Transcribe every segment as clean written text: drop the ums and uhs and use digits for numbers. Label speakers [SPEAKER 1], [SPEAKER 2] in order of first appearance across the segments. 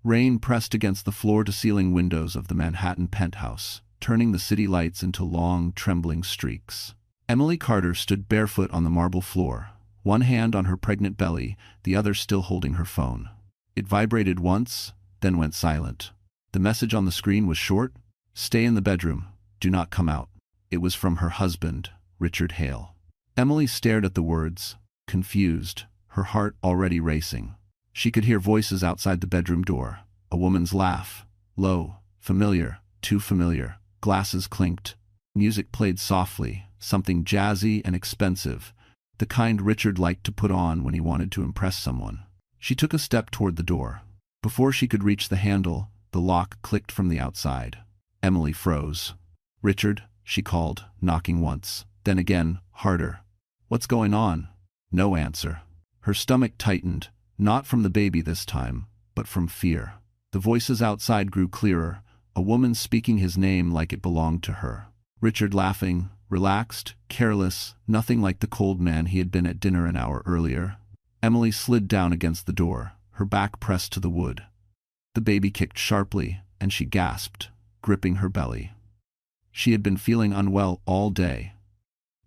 [SPEAKER 1] Rain pressed against the floor-to-ceiling windows of the Manhattan penthouse, turning the city lights into long, trembling streaks. Emily Carter stood barefoot on the marble floor, one hand on her pregnant belly, the other still holding her phone. It vibrated once, then went silent. The message on the screen was short: "Stay in the bedroom. Do not come out." It was from her husband, Richard Hale. Emily stared at the words, confused, her heart already racing. She could hear voices outside the bedroom door, a woman's laugh, low, familiar, too familiar. Glasses clinked. Music played softly, something jazzy and expensive, the kind Richard liked to put on when he wanted to impress someone. She took a step toward the door. Before she could reach the handle, the lock clicked from the outside. Emily froze. "Richard," she called, knocking once, then again, harder. "What's going on?" No answer. Her stomach tightened, not from the baby this time, but from fear. The voices outside grew clearer, a woman speaking his name like it belonged to her. Richard laughing, relaxed, careless, nothing like the cold man he had been at dinner an hour earlier. Emily slid down against the door, her back pressed to the wood. The baby kicked sharply, and she gasped, gripping her belly. She had been feeling unwell all day.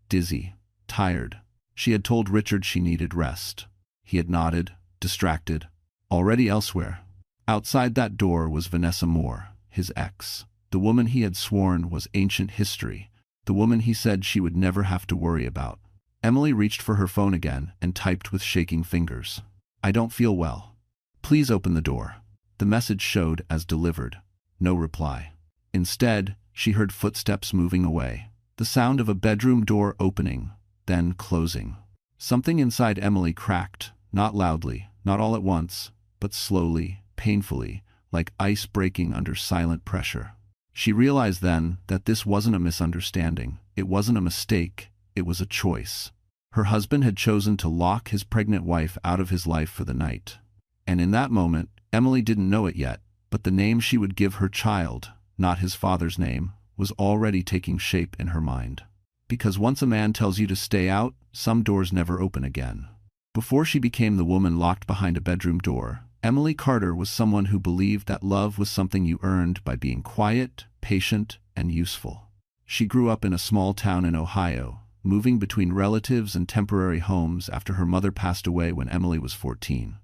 [SPEAKER 1] Dizzy, tired. She had told Richard she needed rest. He had nodded, distracted, already elsewhere. Outside that door was Vanessa Moore, his ex. The woman he had sworn was ancient history, the woman he said she would never have to worry about. Emily reached for her phone again and typed with shaking fingers. "I don't feel well. Please open the door." The message showed as delivered. No reply. Instead, she heard footsteps moving away, the sound of a bedroom door opening, then closing. Something inside Emily cracked, not loudly, not all at once, but slowly, painfully, like ice breaking under silent pressure. She realized then that this wasn't a misunderstanding, it wasn't a mistake, it was a choice. Her husband had chosen to lock his pregnant wife out of his life for the night. And in that moment, Emily didn't know it yet, but the name she would give her child, not his father's name, was already taking shape in her mind. Because once a man tells you to stay out, some doors never open again. Before she became the woman locked behind a bedroom door, Emily Carter was someone who believed that love was something you earned by being quiet, patient, and useful. She grew up in a small town in Ohio, moving between relatives and temporary homes after her mother passed away when Emily was 14.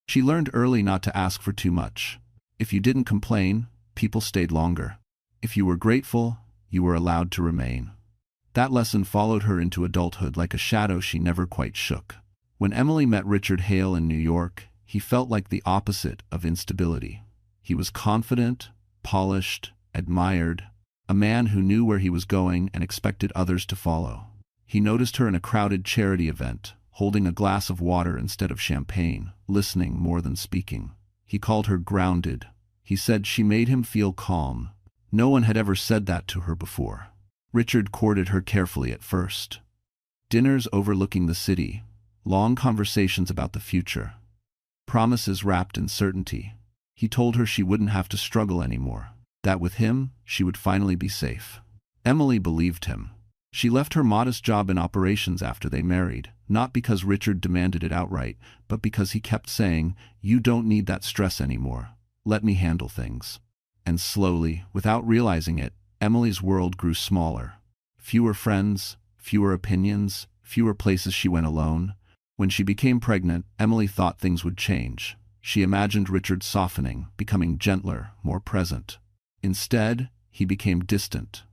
[SPEAKER 1] She learned early not to ask for too much. If you didn't complain, people stayed longer. If you were grateful, you were allowed to remain. That lesson followed her into adulthood like a shadow she never quite shook. When Emily met Richard Hale in New York, he felt like the opposite of instability. He was confident, polished, admired, a man who knew where he was going and expected others to follow. He noticed her in a crowded charity event, holding a glass of water instead of champagne, listening more than speaking. He called her grounded. He said she made him feel calm. No one had ever said that to her before. Richard courted her carefully at first. Dinners overlooking the city, long conversations about the future, promises wrapped in certainty. He told her she wouldn't have to struggle anymore, that with him, she would finally be safe. Emily believed him. She left her modest job in operations after they married, not because Richard demanded it outright, but because he kept saying, "You don't need that stress anymore. Let me handle things." And slowly, without realizing it, Emily's world grew smaller. Fewer friends, fewer opinions, fewer places she went alone. When she became pregnant, Emily thought things would change. She imagined Richard softening, becoming gentler, more present. Instead, he became distant,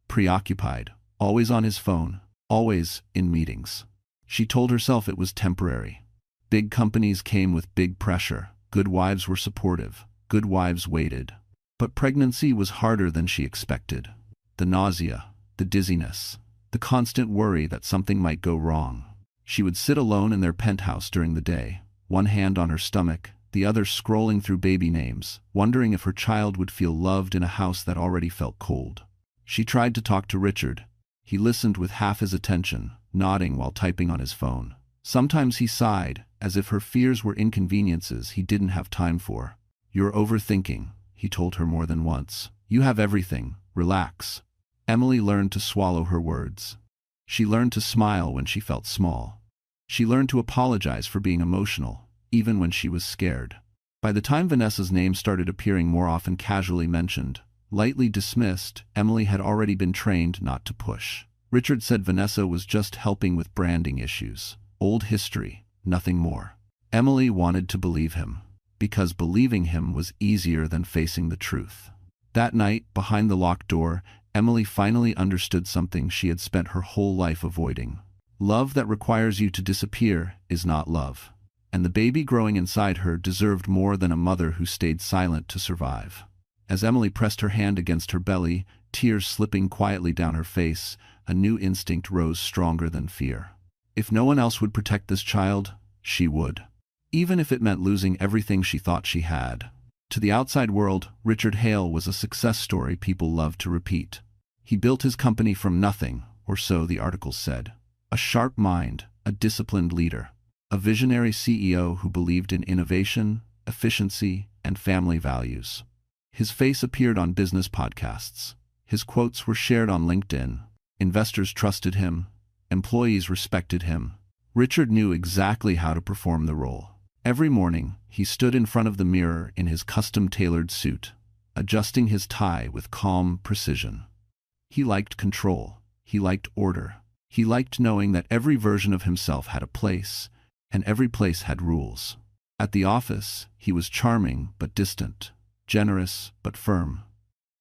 [SPEAKER 1] preoccupied, always on his phone, always in meetings. She told herself it was temporary. Big companies came with big pressure. Good wives were supportive. Good wives waited. But pregnancy was harder than she expected. The nausea, the dizziness, the constant worry that something might go wrong. She would sit alone in their penthouse during the day, one hand on her stomach, the other scrolling through baby names, wondering if her child would feel loved in a house that already felt cold. She tried to talk to Richard. He listened with half his attention, nodding while typing on his phone. Sometimes he sighed, as if her fears were inconveniences he didn't have time for. "You're overthinking," he told her more than once. "You have everything. Relax." Emily learned to swallow her words. She learned to smile when she felt small. She learned to apologize for being emotional, even when she was scared. By the time Vanessa's name started appearing more often casually mentioned, lightly dismissed, Emily had already been trained not to push. Richard said Vanessa was just helping with branding issues. Old history, nothing more. Emily wanted to believe him, because believing him was easier than facing the truth. That night, behind the locked door, Emily finally understood something she had spent her whole life avoiding. Love that requires you to disappear is not love. And the baby growing inside her deserved more than a mother who stayed silent to survive. As Emily pressed her hand against her belly, tears slipping quietly down her face, a new instinct rose stronger than fear. If no one else would protect this child, she would. Even if it meant losing everything she thought she had. To the outside world, Richard Hale was a success story people loved to repeat. He built his company from nothing, or so the articles said. A sharp mind, a disciplined leader, a visionary CEO who believed in innovation, efficiency, and family values. His face appeared on business podcasts. His quotes were shared on LinkedIn. Investors trusted him. Employees respected him. Richard knew exactly how to perform the role. Every morning, he stood in front of the mirror in his custom-tailored suit, adjusting his tie with calm precision. He liked control. He liked order. He liked knowing that every version of himself had a place, and every place had rules. At the office, he was charming but distant, generous but firm.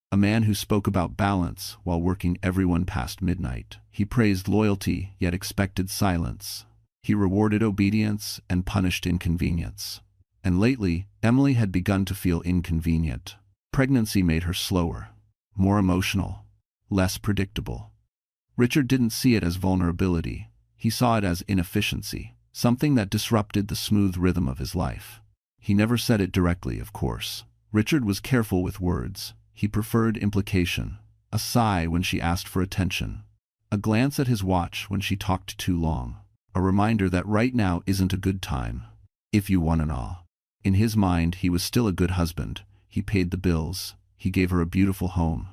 [SPEAKER 1] A man who spoke about balance while working everyone past midnight. He praised loyalty yet expected silence. He rewarded obedience and punished inconvenience. And lately, Emily had begun to feel inconvenient. Pregnancy made her slower, more emotional, less predictable. Richard didn't see it as vulnerability. He saw it as inefficiency, something that disrupted the smooth rhythm of his life. He never said it directly, of course. Richard was careful with words. He preferred implication, a sigh when she asked for attention, a glance at his watch when she talked too long, a reminder that right now isn't a good time, if you want and all. In his mind, he was still a good husband. He paid the bills. He gave her a beautiful home.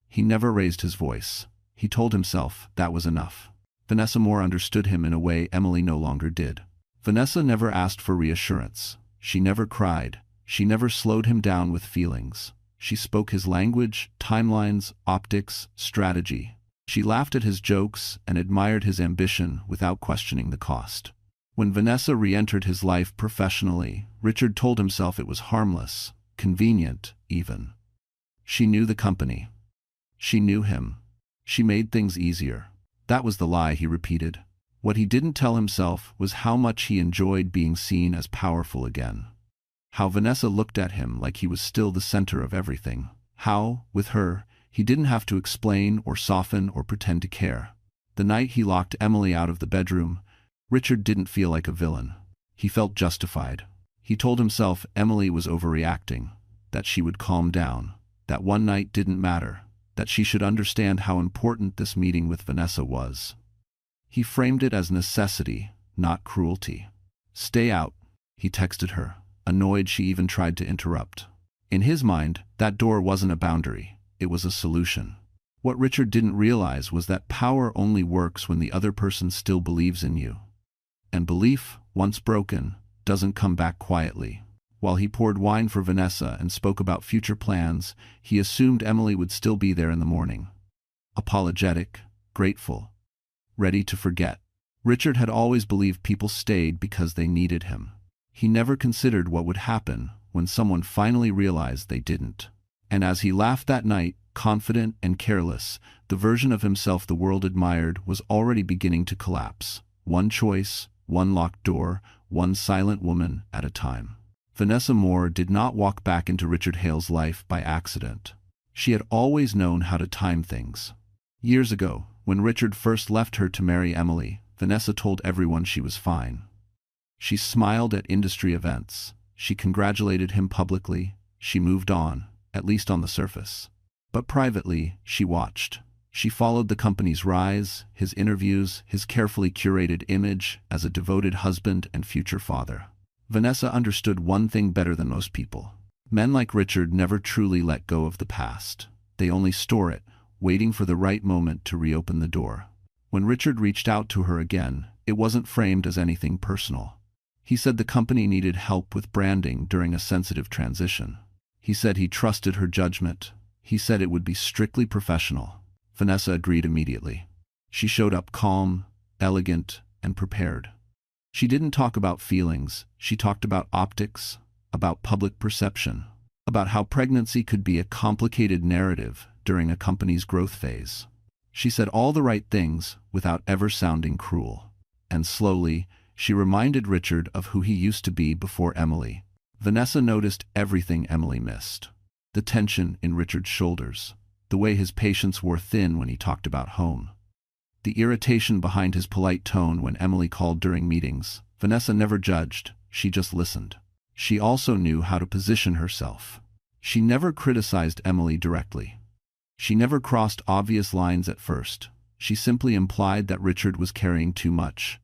[SPEAKER 1] He never raised his voice. He told himself that was enough. Vanessa Moore understood him in a way Emily no longer did. Vanessa never asked for reassurance. She never cried. She never slowed him down with feelings. She spoke his language, timelines, optics, strategy. She laughed at his jokes and admired his ambition without questioning the cost. When Vanessa re-entered his life professionally, Richard told himself it was harmless, convenient, even. She knew the company. She knew him. She made things easier. That was the lie he repeated. What he didn't tell himself was how much he enjoyed being seen as powerful again. How Vanessa looked at him like he was still the center of everything. How, with her, he didn't have to explain or soften or pretend to care. The night he locked Emily out of the bedroom, Richard didn't feel like a villain. He felt justified. He told himself Emily was overreacting, that she would calm down, that one night didn't matter, that she should understand how important this meeting with Vanessa was. He framed it as necessity, not cruelty. "Stay out," he texted her, annoyed she even tried to interrupt. In his mind, that door wasn't a boundary, it was a solution. What Richard didn't realize was that power only works when the other person still believes in you. And belief, once broken, doesn't come back quietly. While he poured wine for Vanessa and spoke about future plans, he assumed Emily would still be there in the morning. Apologetic, grateful, ready to forget. Richard had always believed people stayed because they needed him. He never considered what would happen when someone finally realized they didn't. And as he laughed that night, confident and careless, the version of himself the world admired was already beginning to collapse. One choice, one locked door, one silent woman at a time. Vanessa Moore did not walk back into Richard Hale's life by accident. She had always known how to time things. Years ago, when Richard first left her to marry Emily, Vanessa told everyone she was fine. She smiled at industry events. She congratulated him publicly. She moved on, at least on the surface. But privately, she watched. She followed the company's rise, his interviews, his carefully curated image as a devoted husband and future father. Vanessa understood one thing better than most people. Men like Richard never truly let go of the past. They only store it, waiting for the right moment to reopen the door. When Richard reached out to her again, it wasn't framed as anything personal. He said the company needed help with branding during a sensitive transition. He said he trusted her judgment. He said it would be strictly professional. Vanessa agreed immediately. She showed up calm, elegant, and prepared. She didn't talk about feelings. She talked about optics, about public perception, about how pregnancy could be a complicated narrative during a company's growth phase. She said all the right things without ever sounding cruel. And slowly, she reminded Richard of who he used to be before Emily. Vanessa noticed everything Emily missed. The tension in Richard's shoulders, the way his patience wore thin when he talked about home, the irritation behind his polite tone when Emily called during meetings. Vanessa never judged, she just listened. She also knew how to position herself. She never criticized Emily directly. She never crossed obvious lines at first. She simply implied that Richard was carrying too much,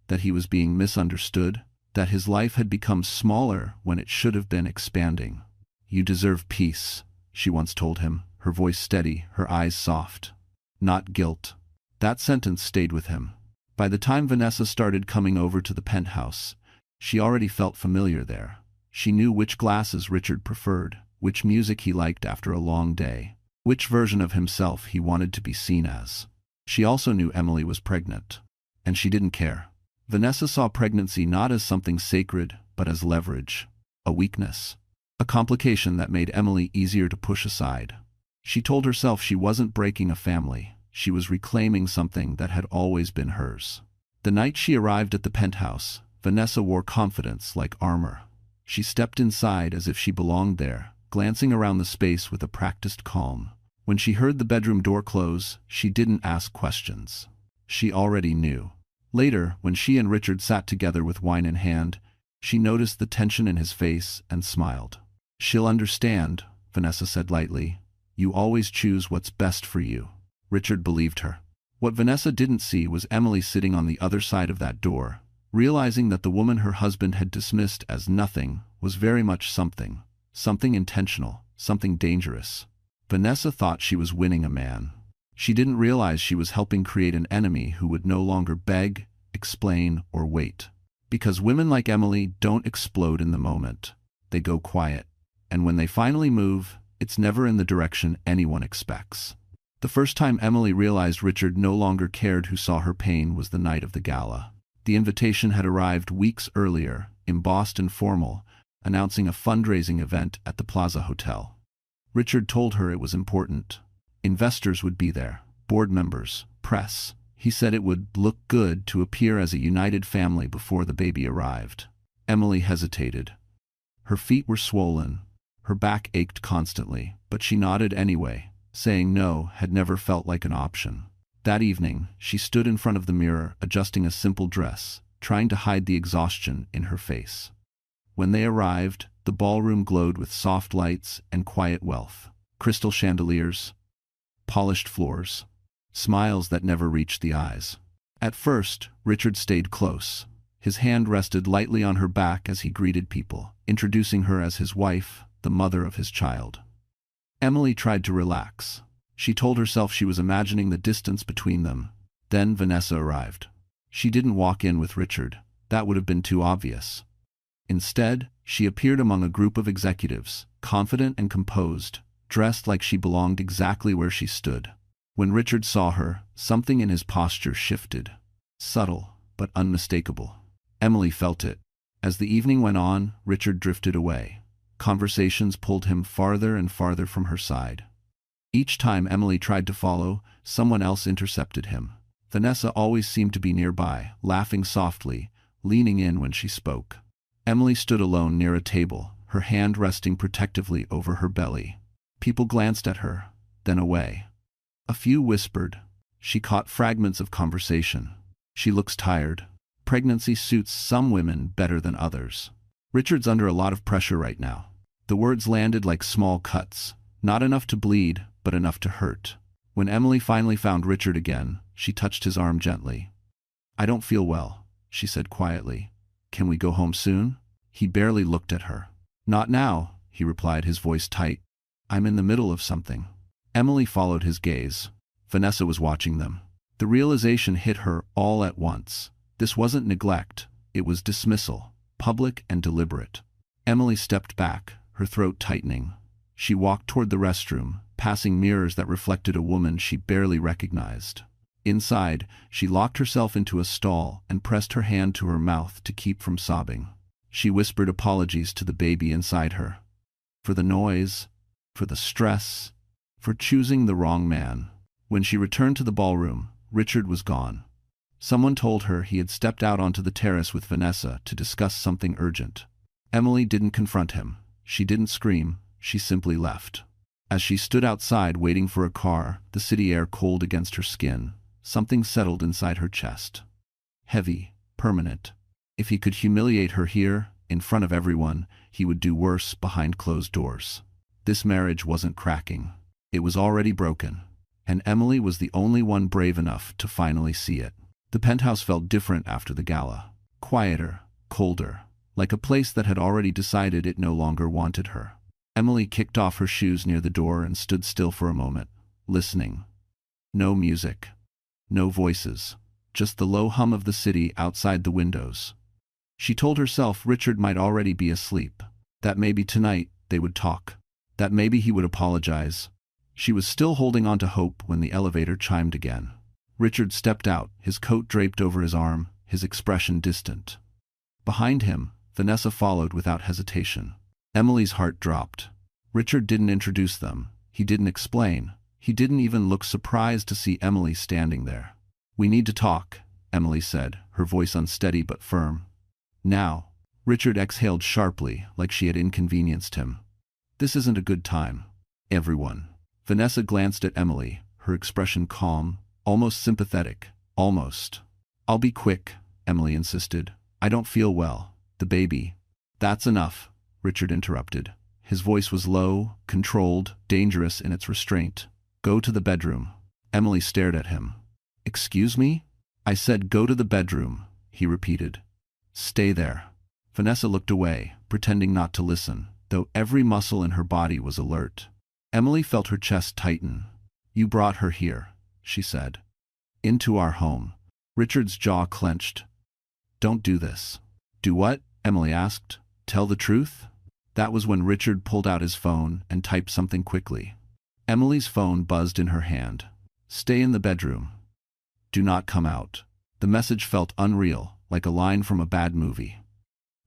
[SPEAKER 1] that he was being misunderstood, that his life had become smaller when it should have been expanding. "You deserve peace," she once told him, her voice steady, her eyes soft. "Not guilt." That sentence stayed with him. By the time Vanessa started coming over to the penthouse, she already felt familiar there. She knew which glasses Richard preferred, which music he liked after a long day, which version of himself he wanted to be seen as. She also knew Emily was pregnant, and she didn't care. Vanessa saw pregnancy not as something sacred, but as leverage, a weakness, a complication that made Emily easier to push aside. She told herself she wasn't breaking a family. She was reclaiming something that had always been hers. The night she arrived at the penthouse, Vanessa wore confidence like armor. She stepped inside as if she belonged there, glancing around the space with a practiced calm. When she heard the bedroom door close, she didn't ask questions. She already knew. Later, when she and Richard sat together with wine in hand, she noticed the tension in his face and smiled. "She'll understand," Vanessa said lightly. "You always choose what's best for you." Richard believed her. What Vanessa didn't see was Emily sitting on the other side of that door, realizing that the woman her husband had dismissed as nothing was very much something, something intentional, something dangerous. Vanessa thought she was winning a man. She didn't realize she was helping create an enemy who would no longer beg, explain, or wait. Because women like Emily don't explode in the moment. They go quiet. And when they finally move, it's never in the direction anyone expects. The first time Emily realized Richard no longer cared who saw her pain was the night of the gala. The invitation had arrived weeks earlier, embossed and formal, announcing a fundraising event at the Plaza Hotel. Richard told her it was important. Investors would be there, board members, press. He said it would look good to appear as a united family before the baby arrived. Emily hesitated. Her feet were swollen. Her back ached constantly, but she nodded anyway. Saying no had never felt like an option. That evening, she stood in front of the mirror, adjusting a simple dress, trying to hide the exhaustion in her face. When they arrived, the ballroom glowed with soft lights and quiet wealth. Crystal chandeliers, polished floors, smiles that never reached the eyes. At first, Richard stayed close. His hand rested lightly on her back as he greeted people, introducing her as his wife, the mother of his child. Emily tried to relax. She told herself she was imagining the distance between them. Then Vanessa arrived. She didn't walk in with Richard. That would have been too obvious. Instead, she appeared among a group of executives, confident and composed, dressed like she belonged exactly where she stood. When Richard saw her, something in his posture shifted. Subtle, but unmistakable. Emily felt it. As the evening went on, Richard drifted away. Conversations pulled him farther and farther from her side. Each time Emily tried to follow, someone else intercepted him. Vanessa always seemed to be nearby, laughing softly, leaning in when she spoke. Emily stood alone near a table, her hand resting protectively over her belly. People glanced at her, then away. A few whispered. She caught fragments of conversation. "She looks tired. Pregnancy suits some women better than others. Richard's under a lot of pressure right now." The words landed like small cuts, not enough to bleed, but enough to hurt. When Emily finally found Richard again, she touched his arm gently. "I don't feel well," she said quietly. "Can we go home soon?" He barely looked at her. "Not now," he replied, his voice tight. "I'm in the middle of something." Emily followed his gaze. Vanessa was watching them. The realization hit her all at once. This wasn't neglect, it was dismissal. public and deliberate. Emily stepped back, her throat tightening. She walked toward the restroom, passing mirrors that reflected a woman she barely recognized. Inside, she locked herself into a stall and pressed her hand to her mouth to keep from sobbing. She whispered apologies to the baby inside her. For the noise, for the stress, for choosing the wrong man. When she returned to the ballroom, Richard was gone. Someone told her he had stepped out onto the terrace with Vanessa to discuss something urgent. Emily didn't confront him. She didn't scream. She simply left. As she stood outside waiting for a car, the city air cold against her skin, something settled inside her chest. Heavy, permanent. If he could humiliate her here, in front of everyone, he would do worse behind closed doors. This marriage wasn't cracking. It was already broken. And Emily was the only one brave enough to finally see it. The penthouse felt different after the gala. Quieter, colder, like a place that had already decided it no longer wanted her. Emily kicked off her shoes near the door and stood still for a moment, listening. No music. No voices. Just the low hum of the city outside the windows. She told herself Richard might already be asleep. That maybe tonight they would talk. That maybe he would apologize. She was still holding on to hope when the elevator chimed again. Richard stepped out, his coat draped over his arm, his expression distant. Behind him, Vanessa followed without hesitation. Emily's heart dropped. Richard didn't introduce them. He didn't explain. He didn't even look surprised to see Emily standing there. "We need to talk," Emily said, her voice unsteady but firm. "Now." Richard exhaled sharply, like she had inconvenienced him. "This isn't a good time." "Everyone." Vanessa glanced at Emily, her expression calm, almost sympathetic, almost. "I'll be quick," Emily insisted. "I don't feel well. The baby." "That's enough," Richard interrupted. His voice was low, controlled, dangerous in its restraint. "Go to the bedroom." Emily stared at him. "Excuse me?" "I said go to the bedroom," he repeated. "Stay there." Vanessa looked away, pretending not to listen, though every muscle in her body was alert. Emily felt her chest tighten. "You brought her here," she said. "Into our home." Richard's jaw clenched. "Don't do this." "Do what?" Emily asked. "Tell the truth?" That was when Richard pulled out his phone and typed something quickly. Emily's phone buzzed in her hand. "Stay in the bedroom. Do not come out." The message felt unreal, like a line from a bad movie.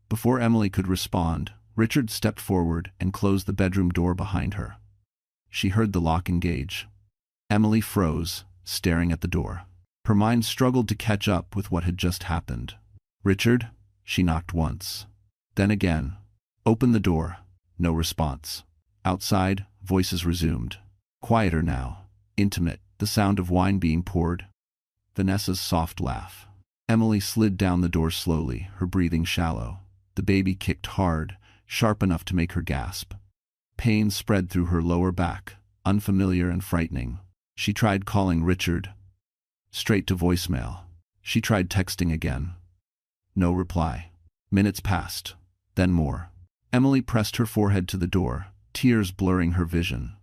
[SPEAKER 1] Before Emily could respond, Richard stepped forward and closed the bedroom door behind her. She heard the lock engage. Emily froze, staring at the door. Her mind struggled to catch up with what had just happened. "Richard?" She knocked once. Then again. "Open the door." No response. Outside, voices resumed. Quieter now. Intimate, the sound of wine being poured. Vanessa's soft laugh. Emily slid down the door slowly, her breathing shallow. The baby kicked hard, sharp enough to make her gasp. Pain spread through her lower back, unfamiliar and frightening. She tried calling Richard. Straight to voicemail. She tried texting again. No reply. Minutes passed. Then more. Emily pressed her forehead to the door, tears blurring her vision.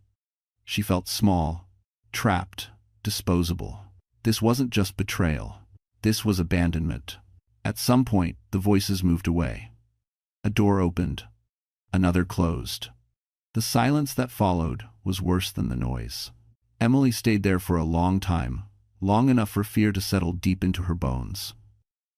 [SPEAKER 1] She felt small, trapped, disposable. This wasn't just betrayal. This was abandonment. At some point, the voices moved away. A door opened. Another closed. The silence that followed was worse than the noise. Emily stayed there for a long time, long enough for fear to settle deep into her bones.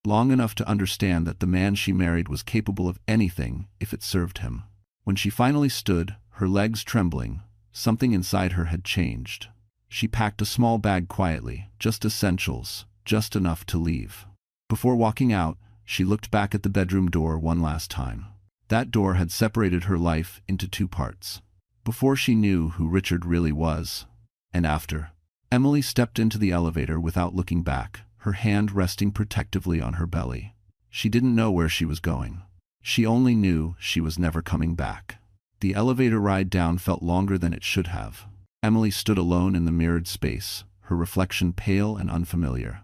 [SPEAKER 1] Long enough to understand that the man she married was capable of anything if it served him. When she finally stood, her legs trembling, something inside her had changed. She packed a small bag quietly, just essentials, just enough to leave. Before walking out, she looked back at the bedroom door one last time. That door had separated her life into two parts. Before she knew who Richard really was, and after. Emily stepped into the elevator without looking back, her hand resting protectively on her belly. She didn't know where she was going. She only knew she was never coming back. The elevator ride down felt longer than it should have. Emily stood alone in the mirrored space, her reflection pale and unfamiliar.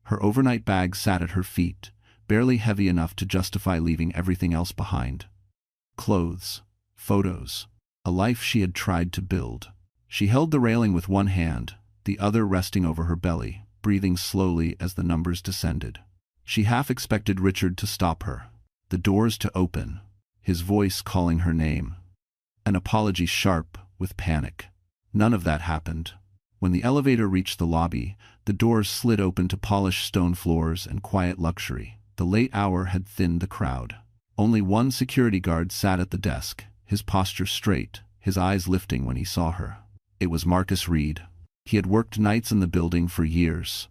[SPEAKER 1] Her overnight bag sat at her feet, barely heavy enough to justify leaving everything else behind. Clothes, photos, a life she had tried to build. She held the railing with one hand, the other resting over her belly, breathing slowly as the numbers descended. She half expected Richard to stop her. the doors to open, his voice calling her name. An apology sharp with panic. None of that happened. When the elevator reached the lobby, the doors slid open to polished stone floors and quiet luxury. The late hour had thinned the crowd. Only one security guard sat at the desk, his posture straight, his eyes lifting when he saw her. It was Marcus Reed. He had worked nights in the building for years.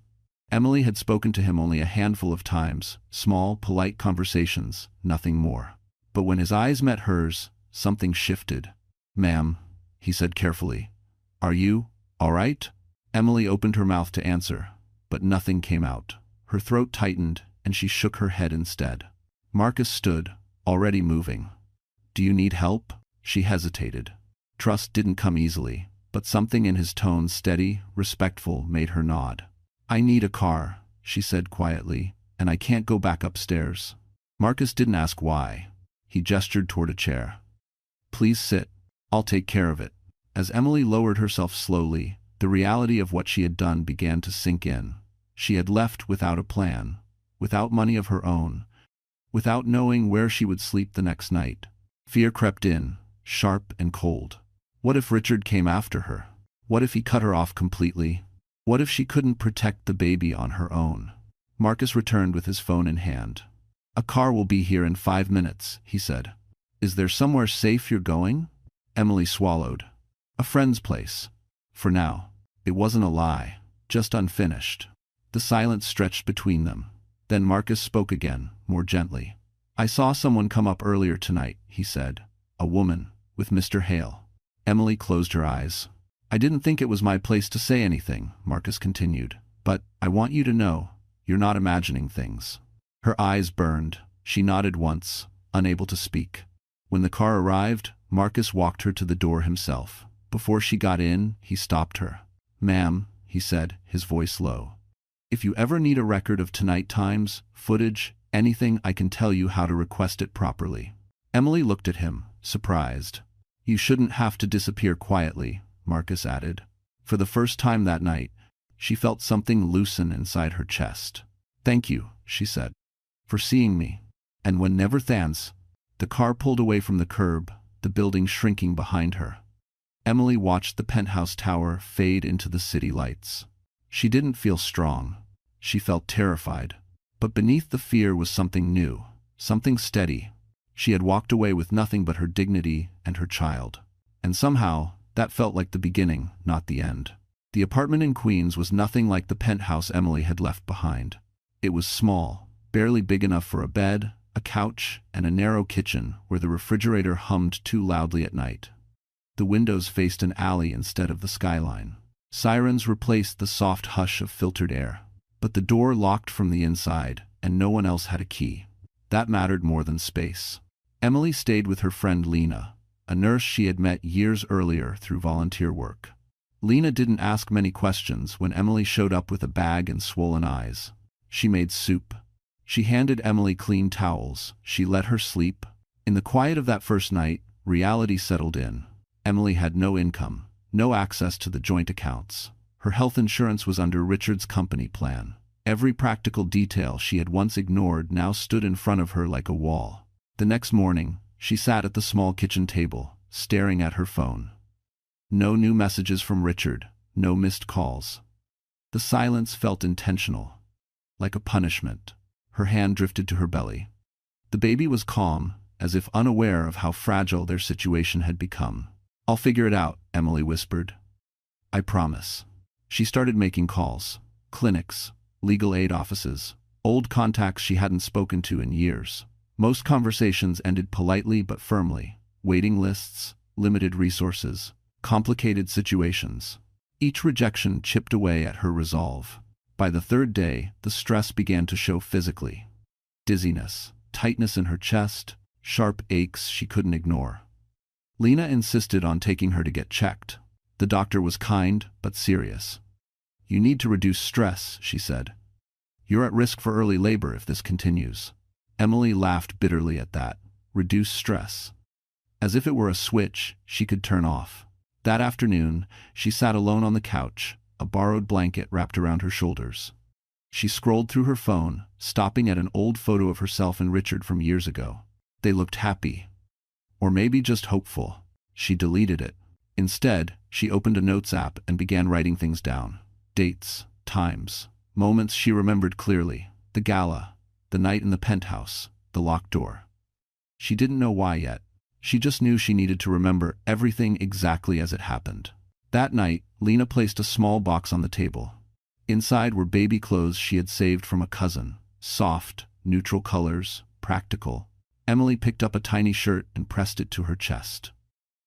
[SPEAKER 1] Emily had spoken to him only a handful of times, small, polite conversations, nothing more. But when his eyes met hers, something shifted. "Ma'am," he said carefully, "are you all right?" Emily opened her mouth to answer, but nothing came out. Her throat tightened, and she shook her head instead. Marcus stood, already moving. "Do you need help?" She hesitated. Trust didn't come easily, but something in his tone, steady, respectful, made her nod. "I need a car," she said quietly, "and I can't go back upstairs." Marcus didn't ask why. He gestured toward a chair. "Please sit. I'll take care of it." As Emily lowered herself slowly, the reality of what she had done began to sink in. She had left without a plan, without money of her own, without knowing where she would sleep the next night. Fear crept in, sharp and cold. What if Richard came after her? What if he cut her off completely? What if she couldn't protect the baby on her own? Marcus returned with his phone in hand. "A car will be here in 5 minutes," he said. "Is there somewhere safe you're going?" Emily swallowed. "A friend's place. For now." It wasn't a lie, just unfinished. The silence stretched between them. Then Marcus spoke again, more gently. "I saw someone come up earlier tonight," he said. "A woman, with Mr. Hale." Emily closed her eyes. "I didn't think it was my place to say anything," Marcus continued. "But I want you to know, you're not imagining things." Her eyes burned. She nodded once, unable to speak. When the car arrived, Marcus walked her to the door himself. Before she got in, he stopped her. "Ma'am," he said, his voice low. "If you ever need a record of tonight times, footage, anything, I can tell you how to request it properly." Emily looked at him, surprised. "You shouldn't have to disappear quietly," Marcus added. For the first time that night, she felt something loosen inside her chest. "Thank you," she said, "for seeing me." And when never thanks, the car pulled away from the curb, the building shrinking behind her. Emily watched the penthouse tower fade into the city lights. She didn't feel strong. She felt terrified. But beneath the fear was something new, something steady. She had walked away with nothing but her dignity and her child. And somehow, that felt like the beginning, not the end. The apartment in Queens was nothing like the penthouse Emily had left behind. It was small, barely big enough for a bed, a couch, and a narrow kitchen where the refrigerator hummed too loudly at night. The windows faced an alley instead of the skyline. Sirens replaced the soft hush of filtered air. But the door locked from the inside, and no one else had a key. That mattered more than space. Emily stayed with her friend Lena, a nurse she had met years earlier through volunteer work. Lena didn't ask many questions when Emily showed up with a bag and swollen eyes. She made soup. She handed Emily clean towels. She let her sleep. In the quiet of that first night, reality settled in. Emily had no income, no access to the joint accounts. Her health insurance was under Richard's company plan. Every practical detail she had once ignored now stood in front of her like a wall. The next morning, she sat at the small kitchen table, staring at her phone. No new messages from Richard, no missed calls. The silence felt intentional, like a punishment. Her hand drifted to her belly. The baby was calm, as if unaware of how fragile their situation had become. "I'll figure it out," Emily whispered. "I promise." She started making calls. Clinics, legal aid offices, old contacts she hadn't spoken to in years. Most conversations ended politely but firmly. Waiting lists, limited resources, complicated situations. Each rejection chipped away at her resolve. By the third day, the stress began to show physically. Dizziness, tightness in her chest, sharp aches she couldn't ignore. Lena insisted on taking her to get checked. The doctor was kind but serious. "You need to reduce stress," she said. "You're at risk for early labor if this continues." Emily laughed bitterly at that. Reduce stress. As if it were a switch she could turn off. That afternoon, she sat alone on the couch, a borrowed blanket wrapped around her shoulders. She scrolled through her phone, stopping at an old photo of herself and Richard from years ago. They looked happy. Or maybe just hopeful. She deleted it. Instead, she opened a notes app and began writing things down. Dates, times, moments she remembered clearly. The gala, the night in the penthouse, the locked door. She didn't know why yet. She just knew she needed to remember everything exactly as it happened. That night, Lena placed a small box on the table. Inside were baby clothes she had saved from a cousin. Soft, neutral colors, practical. Emily picked up a tiny shirt and pressed it to her chest.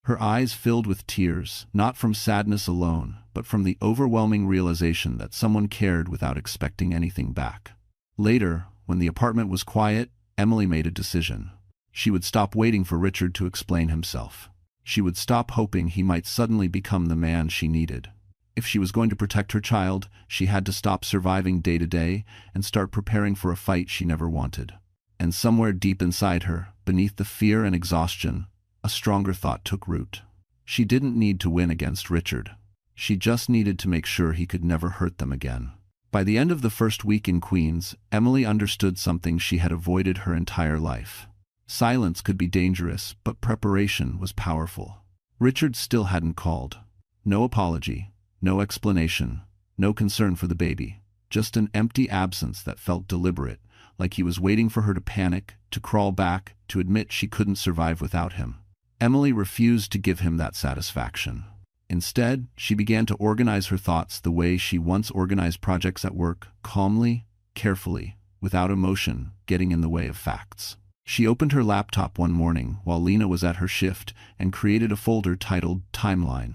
[SPEAKER 1] Her eyes filled with tears, not from sadness alone, but from the overwhelming realization that someone cared without expecting anything back. Later, when the apartment was quiet, Emily made a decision. She would stop waiting for Richard to explain himself. She would stop hoping he might suddenly become the man she needed. If she was going to protect her child, she had to stop surviving day to day and start preparing for a fight she never wanted. And somewhere deep inside her, beneath the fear and exhaustion, a stronger thought took root. She didn't need to win against Richard. She just needed to make sure he could never hurt them again. By the end of the first week in Queens, Emily understood something she had avoided her entire life. Silence could be dangerous, but preparation was powerful. Richard still hadn't called. No apology, no explanation, no concern for the baby. Just an empty absence that felt deliberate, like he was waiting for her to panic, to crawl back, to admit she couldn't survive without him. Emily refused to give him that satisfaction. Instead, she began to organize her thoughts the way she once organized projects at work, calmly, carefully, without emotion getting in the way of facts. She opened her laptop one morning while Lena was at her shift and created a folder titled Timeline.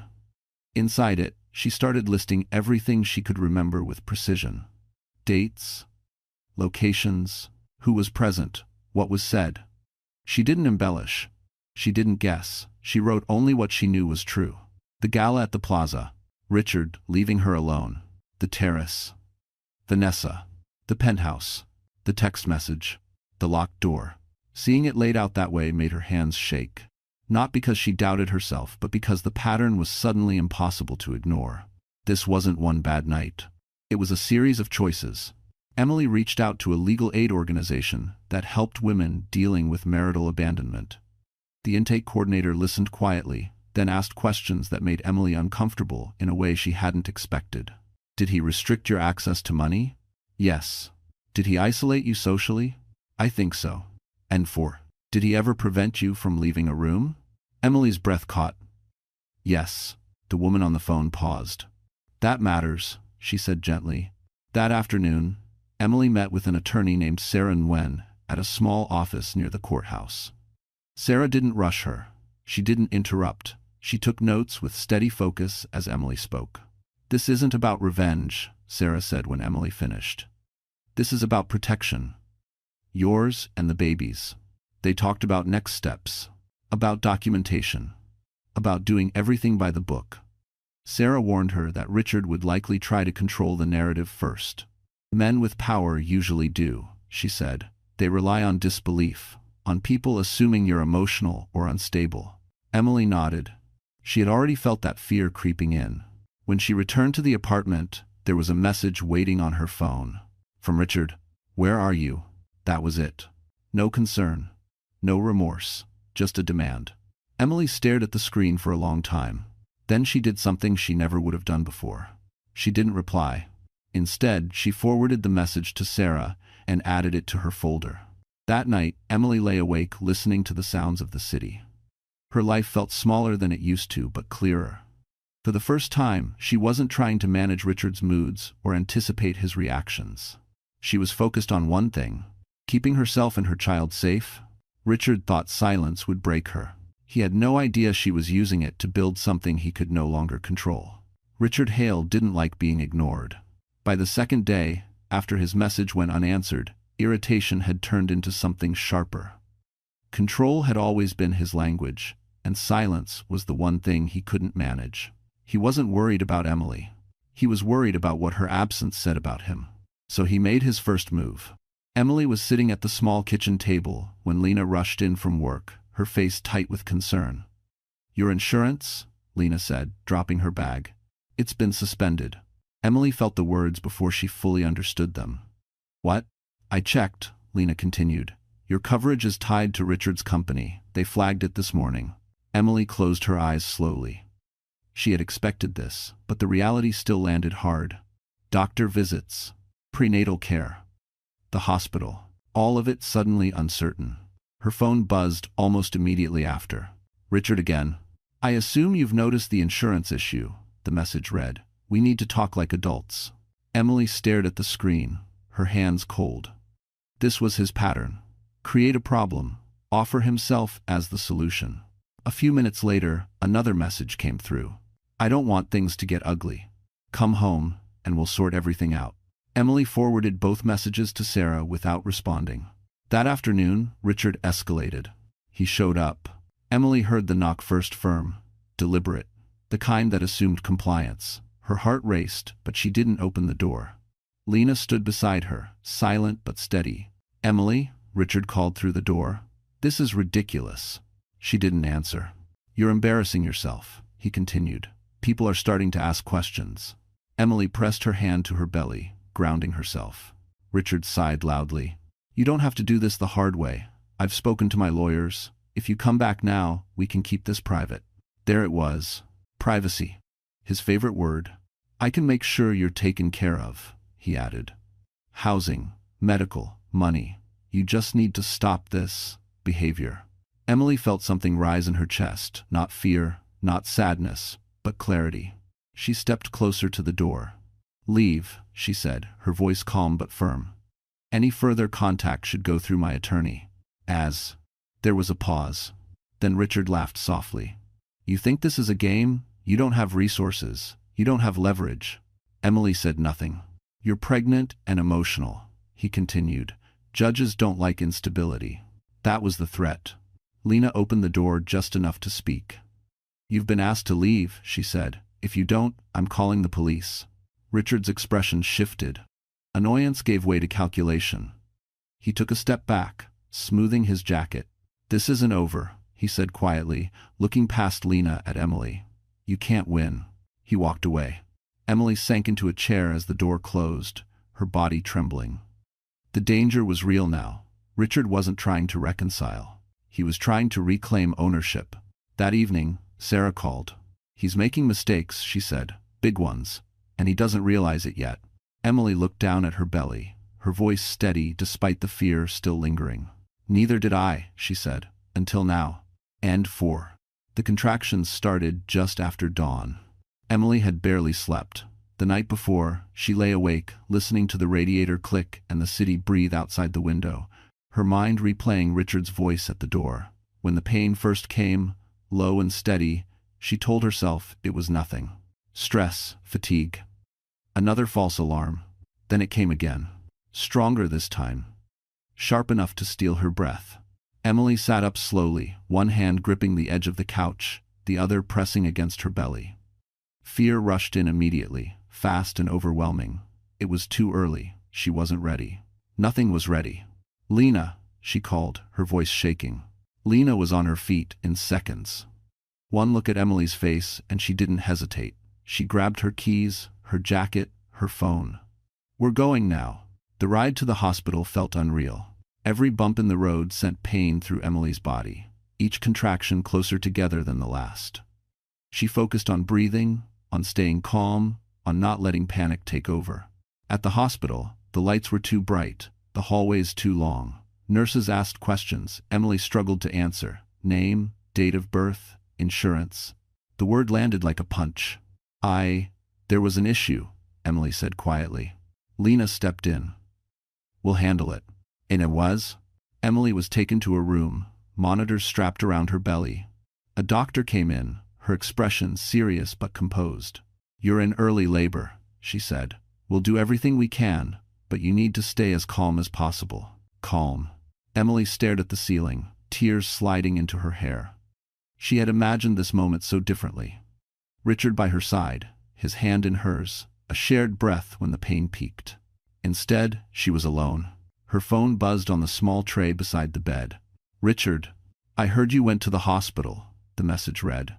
[SPEAKER 1] Inside it, she started listing everything she could remember with precision. Dates, locations, who was present, what was said. She didn't embellish. She didn't guess. She wrote only what she knew was true. The gala at the plaza, Richard leaving her alone, the terrace, Vanessa, the penthouse, the text message, the locked door. Seeing it laid out that way made her hands shake. Not because she doubted herself, but because the pattern was suddenly impossible to ignore. This wasn't one bad night. It was a series of choices. Emily reached out to a legal aid organization that helped women dealing with marital abandonment. The intake coordinator listened quietly, then asked questions that made Emily uncomfortable in a way she hadn't expected. Did he restrict your access to money? Yes. Did he isolate you socially? I think so. And 4. Did he ever prevent you from leaving a room? Emily's breath caught. Yes. The woman on the phone paused. That matters, she said gently. That afternoon, Emily met with an attorney named Sarah Nguyen at a small office near the courthouse. Sarah didn't rush her. She didn't interrupt. She took notes with steady focus as Emily spoke. This isn't about revenge, Sarah said when Emily finished. This is about protection. Yours and the baby's. They talked about next steps, about documentation, about doing everything by the book. Sarah warned her that Richard would likely try to control the narrative first. Men with power usually do, she said. They rely on disbelief, on people assuming you're emotional or unstable. Emily nodded. She had already felt that fear creeping in. When she returned to the apartment, there was a message waiting on her phone. From Richard. Where are you? That was it. No concern. No remorse. Just a demand. Emily stared at the screen for a long time. Then she did something she never would have done before. She didn't reply. Instead, she forwarded the message to Sarah and added it to her folder. That night, Emily lay awake listening to the sounds of the city. Her life felt smaller than it used to, but clearer. For the first time, she wasn't trying to manage Richard's moods or anticipate his reactions. She was focused on one thing: keeping herself and her child safe. Richard thought silence would break her. He had no idea she was using it to build something he could no longer control. Richard Hale didn't like being ignored. By the second day, after his message went unanswered, irritation had turned into something sharper. Control had always been his language, and silence was the one thing he couldn't manage. He wasn't worried about Emily. He was worried about what her absence said about him. So he made his first move. Emily was sitting at the small kitchen table when Lena rushed in from work, her face tight with concern. Your insurance? Lena said, dropping her bag. It's been suspended. Emily felt the words before she fully understood them. What? I checked, Lena continued. Your coverage is tied to Richard's company. They flagged it this morning. Emily closed her eyes slowly. She had expected this, but the reality still landed hard. Doctor visits, prenatal care, the hospital, all of it suddenly uncertain. Her phone buzzed almost immediately after. Richard again. I assume you've noticed the insurance issue, the message read. We need to talk like adults. Emily stared at the screen, her hands cold. This was his pattern. Create a problem, offer himself as the solution. A few minutes later, another message came through. I don't want things to get ugly. Come home, and we'll sort everything out. Emily forwarded both messages to Sarah without responding. That afternoon, Richard escalated. He showed up. Emily heard the knock first, firm, deliberate, the kind that assumed compliance. Her heart raced, but she didn't open the door. Lena stood beside her, silent but steady. Emily, Richard called through the door. This is ridiculous. She didn't answer. You're embarrassing yourself, he continued. People are starting to ask questions. Emily pressed her hand to her belly, grounding herself. Richard sighed loudly. You don't have to do this the hard way. I've spoken to my lawyers. If you come back now, we can keep this private. There it was. Privacy. His favorite word. I can make sure you're taken care of, he added. Housing, medical, money. You just need to stop this behavior. Emily felt something rise in her chest, not fear, not sadness, but clarity. She stepped closer to the door. Leave, she said, her voice calm but firm. Any further contact should go through my attorney. As there was a pause. Then Richard laughed softly. You think this is a game? You don't have resources. You don't have leverage. Emily said nothing. You're pregnant and emotional, he continued. Judges don't like instability. That was the threat. Lena opened the door just enough to speak. You've been asked to leave, she said. If you don't, I'm calling the police. Richard's expression shifted. Annoyance gave way to calculation. He took a step back, smoothing his jacket. This isn't over, he said quietly, looking past Lena at Emily. You can't win. He walked away. Emily sank into a chair as the door closed, her body trembling. The danger was real now. Richard wasn't trying to reconcile. He was trying to reclaim ownership. That evening, Sarah called. He's making mistakes, she said, big ones, and he doesn't realize it yet. Emily looked down at her belly, her voice steady despite the fear still lingering. Neither did I, she said, until now. And 4. The contractions started just after dawn. Emily had barely slept. The night before, she lay awake, listening to the radiator click and the city breathe outside the window, her mind replaying Richard's voice at the door. When the pain first came, low and steady, she told herself it was nothing. Stress, fatigue. Another false alarm. Then it came again. Stronger this time. Sharp enough to steal her breath. Emily sat up slowly, one hand gripping the edge of the couch, the other pressing against her belly. Fear rushed in immediately, fast and overwhelming. It was too early. She wasn't ready. Nothing was ready. Lena, she called, her voice shaking. Lena was on her feet in seconds. One look at Emily's face and she didn't hesitate. She grabbed her keys, her jacket, her phone. We're going now. The ride to the hospital felt unreal. Every bump in the road sent pain through Emily's body, each contraction closer together than the last. She focused on breathing, on staying calm, on not letting panic take over. At the hospital, the lights were too bright, the hallways too long. Nurses asked questions Emily struggled to answer. Name, date of birth, insurance. The word landed like a punch. There was an issue, Emily said quietly. Lena stepped in. We'll handle it. And it was? Emily was taken to a room, monitors strapped around her belly. A doctor came in, her expression serious but composed. You're in early labor, she said. We'll do everything we can, but you need to stay as calm as possible. Calm. Emily stared at the ceiling, tears sliding into her hair. She had imagined this moment so differently. Richard by her side, his hand in hers, a shared breath when the pain peaked. Instead, she was alone. Her phone buzzed on the small tray beside the bed. Richard, I heard you went to the hospital, the message read.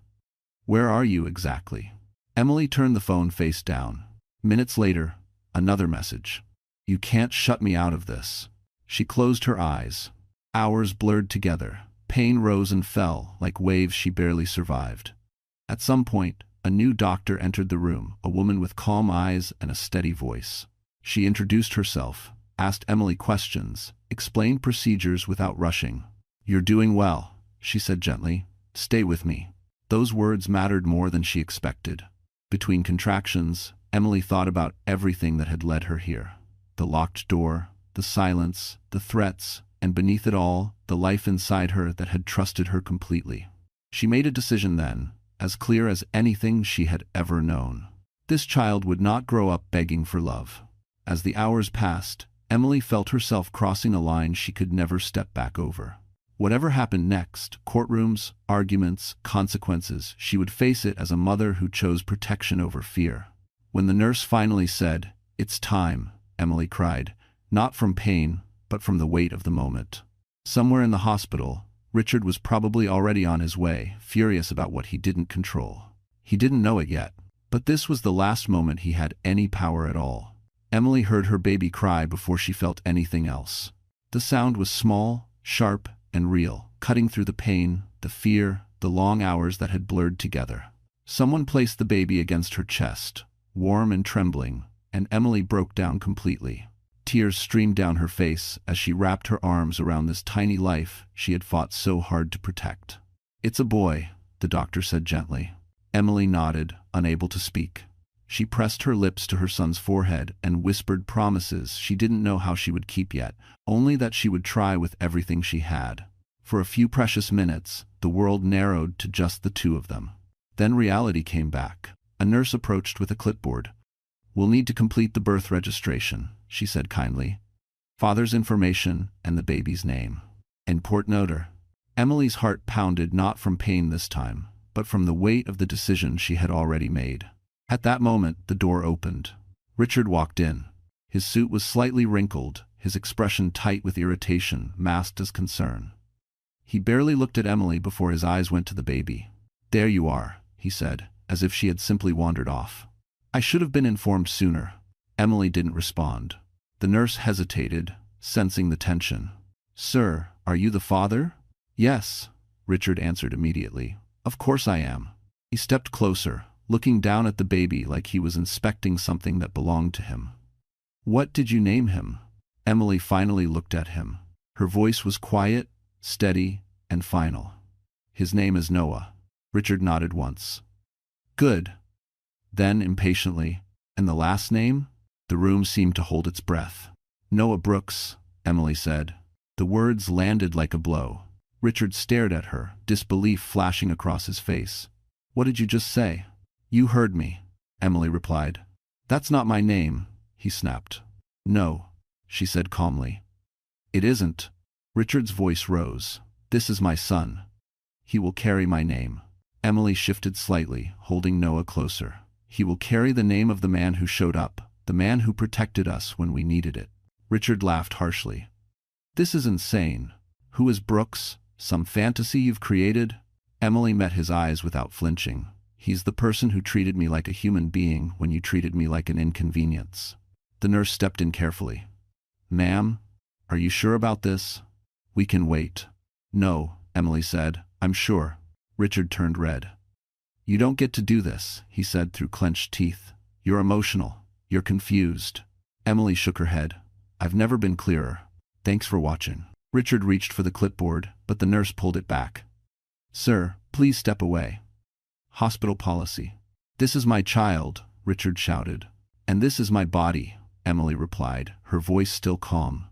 [SPEAKER 1] Where are you exactly? Emily turned the phone face down. Minutes later, another message. You can't shut me out of this. She closed her eyes. Hours blurred together. Pain rose and fell like waves she barely survived. At some point, a new doctor entered the room, a woman with calm eyes and a steady voice. She introduced herself, asked Emily questions, explained procedures without rushing. You're doing well, she said gently. Stay with me. Those words mattered more than she expected. Between contractions, Emily thought about everything that had led her here. The locked door, the silence, the threats, and beneath it all, the life inside her that had trusted her completely. She made a decision then, as clear as anything she had ever known. This child would not grow up begging for love. As the hours passed, Emily felt herself crossing a line she could never step back over. Whatever happened next, courtrooms, arguments, consequences, she would face it as a mother who chose protection over fear. When the nurse finally said, "It's time," Emily cried, not from pain, but from the weight of the moment. Somewhere in the hospital, Richard was probably already on his way, furious about what he didn't control. He didn't know it yet, but this was the last moment he had any power at all. Emily heard her baby cry before she felt anything else. The sound was small, sharp, and real, cutting through the pain, the fear, the long hours that had blurred together. Someone placed the baby against her chest, warm and trembling, and Emily broke down completely. Tears streamed down her face as she wrapped her arms around this tiny life she had fought so hard to protect. "It's a boy," the doctor said gently. Emily nodded, unable to speak. She pressed her lips to her son's forehead and whispered promises she didn't know how she would keep yet, only that she would try with everything she had. For a few precious minutes, the world narrowed to just the two of them. Then reality came back. A nurse approached with a clipboard. "We'll need to complete the birth registration," she said kindly. "Father's information and the baby's name. And port noter." Emily's heart pounded not from pain this time, but from the weight of the decision she had already made. At that moment, the door opened. Richard walked in. His suit was slightly wrinkled, his expression tight with irritation, masked as concern. He barely looked at Emily before his eyes went to the baby. "There you are," he said, as if she had simply wandered off. "I should have been informed sooner." Emily didn't respond. The nurse hesitated, sensing the tension. "Sir, are you the father?" "Yes," Richard answered immediately. "Of course I am." He stepped closer, looking down at the baby like he was inspecting something that belonged to him. "What did you name him?" Emily finally looked at him. Her voice was quiet, steady, and final. "His name is Noah." Richard nodded once. "Good." Then, impatiently, "And the last name?" The room seemed to hold its breath. "Noah Brooks," Emily said. The words landed like a blow. Richard stared at her, disbelief flashing across his face. "What did you just say?" "You heard me," Emily replied. "That's not my name," he snapped. "No," she said calmly. "It isn't." Richard's voice rose. "This is my son. He will carry my name." Emily shifted slightly, holding Noah closer. "He will carry the name of the man who showed up, the man who protected us when we needed it." Richard laughed harshly. "This is insane. Who is Brooks? Some fantasy you've created?" Emily met his eyes without flinching. "He's the person who treated me like a human being when you treated me like an inconvenience." The nurse stepped in carefully. "Ma'am, are you sure about this? We can wait." "No," Emily said. "I'm sure." Richard turned red. "You don't get to do this," he said through clenched teeth. "You're emotional. You're confused." Emily shook her head. "I've never been clearer. Thanks for watching." Richard reached for the clipboard, but the nurse pulled it back. "Sir, please step away. Hospital policy." "This is my child," Richard shouted. "And this is my body," Emily replied, her voice still calm.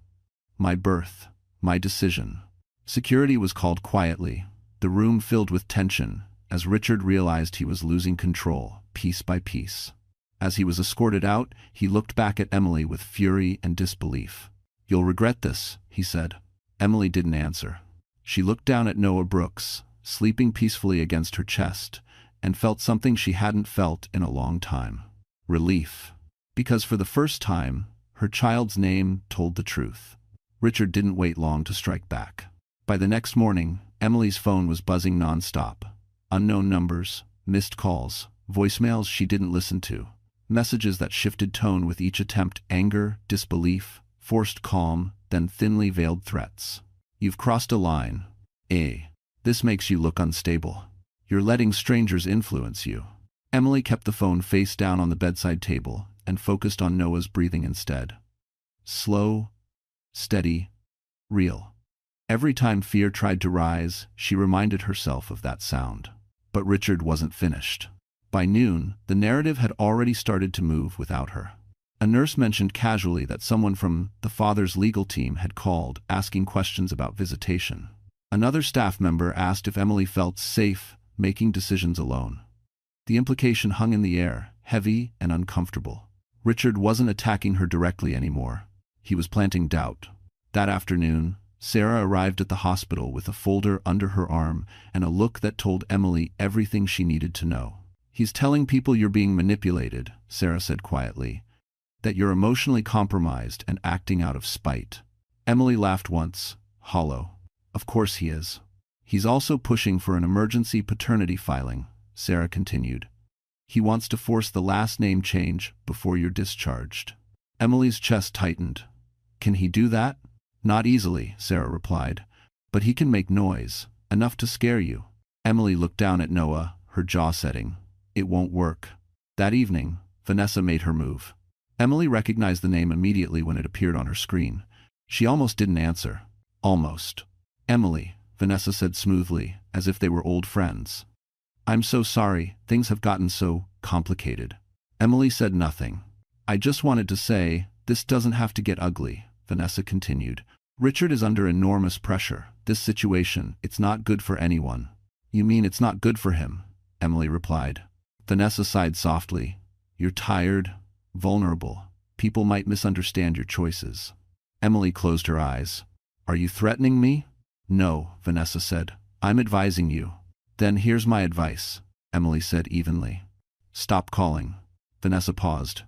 [SPEAKER 1] "My birth, my decision." Security was called quietly. The room filled with tension, as Richard realized he was losing control, piece by piece. As he was escorted out, he looked back at Emily with fury and disbelief. "You'll regret this," he said. Emily didn't answer. She looked down at Noah Brooks, sleeping peacefully against her chest, and felt something she hadn't felt in a long time. Relief. Because for the first time, her child's name told the truth. Richard didn't wait long to strike back. By the next morning, Emily's phone was buzzing nonstop. Unknown numbers, missed calls, voicemails she didn't listen to. messages that shifted tone with each attempt: anger, disbelief, forced calm, then thinly veiled threats. You've crossed a line. This makes you look unstable. You're letting strangers influence you. Emily kept the phone face down on the bedside table and focused on Noah's breathing instead. Slow, steady, real. Every time fear tried to rise, she reminded herself of that sound. But Richard wasn't finished. By noon, the narrative had already started to move without her. A nurse mentioned casually that someone from the father's legal team had called, asking questions about visitation. Another staff member asked if Emily felt safe making decisions alone. The implication hung in the air, heavy and uncomfortable. Richard wasn't attacking her directly anymore. He was planting doubt. That afternoon, Sarah arrived at the hospital with a folder under her arm and a look that told Emily everything she needed to know. "He's telling people you're being manipulated," Sarah said quietly, "that you're emotionally compromised and acting out of spite." Emily laughed once, hollow. "Of course he is. He's also pushing for an emergency paternity filing," Sarah continued. "He wants to force the last name change before you're discharged." Emily's chest tightened. "Can he do that?" "Not easily," Sarah replied, "but he can make noise, enough to scare you." Emily looked down at Noah, her jaw setting. "It won't work." That evening, Vanessa made her move. Emily recognized the name immediately when it appeared on her screen. She almost didn't answer. Almost. "Emily," Vanessa said smoothly, as if they were old friends. "I'm so sorry, things have gotten so complicated." Emily said nothing. "I just wanted to say, this doesn't have to get ugly," Vanessa continued. "Richard is under enormous pressure. This situation, it's not good for anyone." "You mean it's not good for him?" Emily replied. Vanessa sighed softly. "You're tired, vulnerable. People might misunderstand your choices." Emily closed her eyes. "Are you threatening me?" "No," Vanessa said. "I'm advising you." "Then here's my advice," Emily said evenly. "Stop calling." Vanessa paused.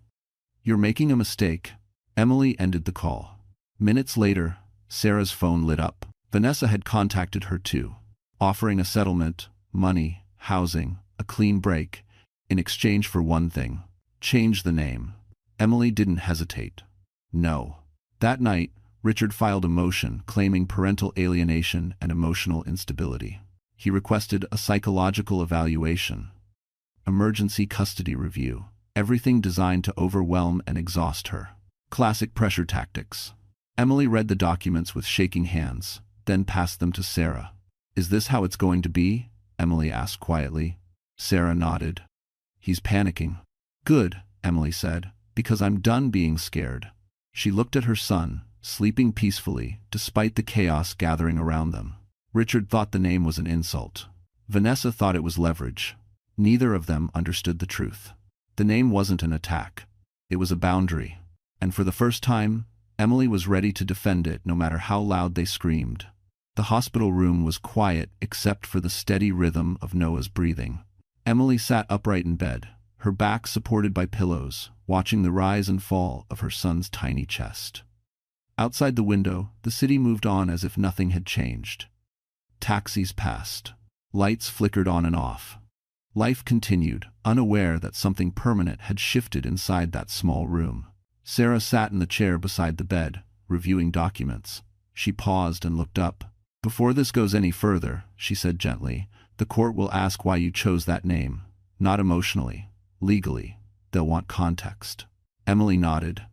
[SPEAKER 1] "You're making a mistake." Emily ended the call. Minutes later, Sarah's phone lit up. Vanessa had contacted her too, offering a settlement, money, housing, a clean break, in exchange for one thing: change the name. Emily didn't hesitate. No. That night, Richard filed a motion claiming parental alienation and emotional instability. He requested a psychological evaluation, emergency custody review, everything designed to overwhelm and exhaust her. Classic pressure tactics. Emily read the documents with shaking hands, then passed them to Sarah. "Is this how it's going to be?" Emily asked quietly. Sarah nodded. "He's panicking." "Good," Emily said, "because I'm done being scared." She looked at her son, sleeping peacefully, despite the chaos gathering around them. Richard thought the name was an insult. Vanessa thought it was leverage. Neither of them understood the truth. The name wasn't an attack. It was a boundary. And for the first time, Emily was ready to defend it no matter how loud they screamed. The hospital room was quiet except for the steady rhythm of Noah's breathing. Emily sat upright in bed, her back supported by pillows, watching the rise and fall of her son's tiny chest. Outside the window, the city moved on as if nothing had changed. Taxis passed. Lights flickered on and off. Life continued, unaware that something permanent had shifted inside that small room. Sarah sat in the chair beside the bed, reviewing documents. She paused and looked up. "Before this goes any further," she said gently, "the court will ask why you chose that name. Not emotionally, legally. They'll want context." Emily nodded.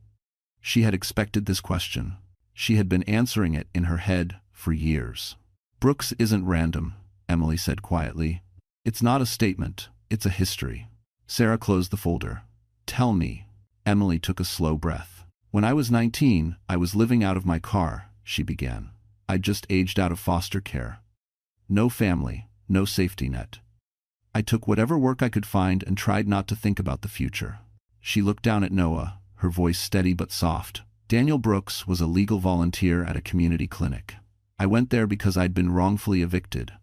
[SPEAKER 1] She had expected this question. She had been answering it in her head for years. "Brooks isn't random," Emily said quietly. "It's not a statement, it's a history." Sarah closed the folder. "Tell me." Emily took a slow breath. "When I was 19, I was living out of my car," she began. "I'd just aged out of foster care. No family, no safety net. I took whatever work I could find and tried not to think about the future." She looked down at Noah, her voice steady but soft. "Daniel Brooks was a legal volunteer at a community clinic. I went there because I'd been wrongfully evicted.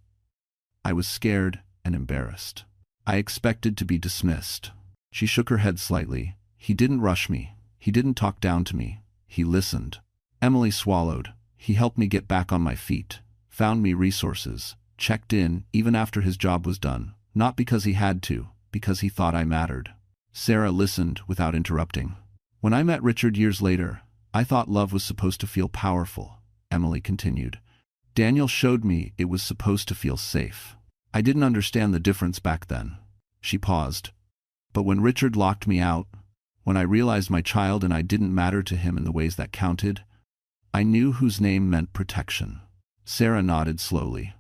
[SPEAKER 1] I was scared and embarrassed. I expected to be dismissed." She shook her head slightly. "He didn't rush me. He didn't talk down to me. He listened." Emily swallowed. "He helped me get back on my feet, found me resources, checked in even after his job was done. Not because he had to, because he thought I mattered." Sarah listened without interrupting. When I met Richard years later, I thought love was supposed to feel powerful, Emily continued. Daniel showed me it was supposed to feel safe. I didn't understand the difference back then. She paused. But when Richard locked me out, when I realized my child and I didn't matter to him in the ways that counted, I knew whose name meant protection. Sarah nodded slowly.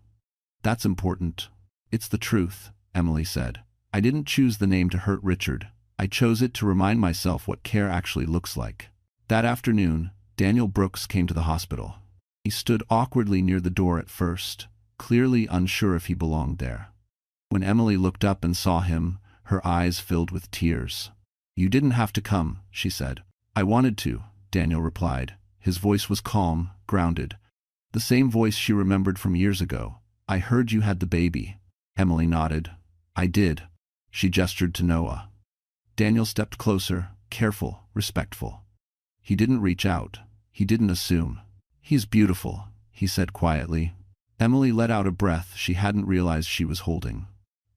[SPEAKER 1] That's important. It's the truth, Emily said. I didn't choose the name to hurt Richard. I chose it to remind myself what care actually looks like. That afternoon, Daniel Brooks came to the hospital. He stood awkwardly near the door at first, clearly unsure if he belonged there. When Emily looked up and saw him, her eyes filled with tears. You didn't have to come, she said. I wanted to, Daniel replied. His voice was calm, grounded. The same voice she remembered from years ago. I heard you had the baby. Emily nodded. I did. She gestured to Noah. Daniel stepped closer, careful, respectful. He didn't reach out. He didn't assume. He's beautiful, he said quietly. Emily let out a breath she hadn't realized she was holding.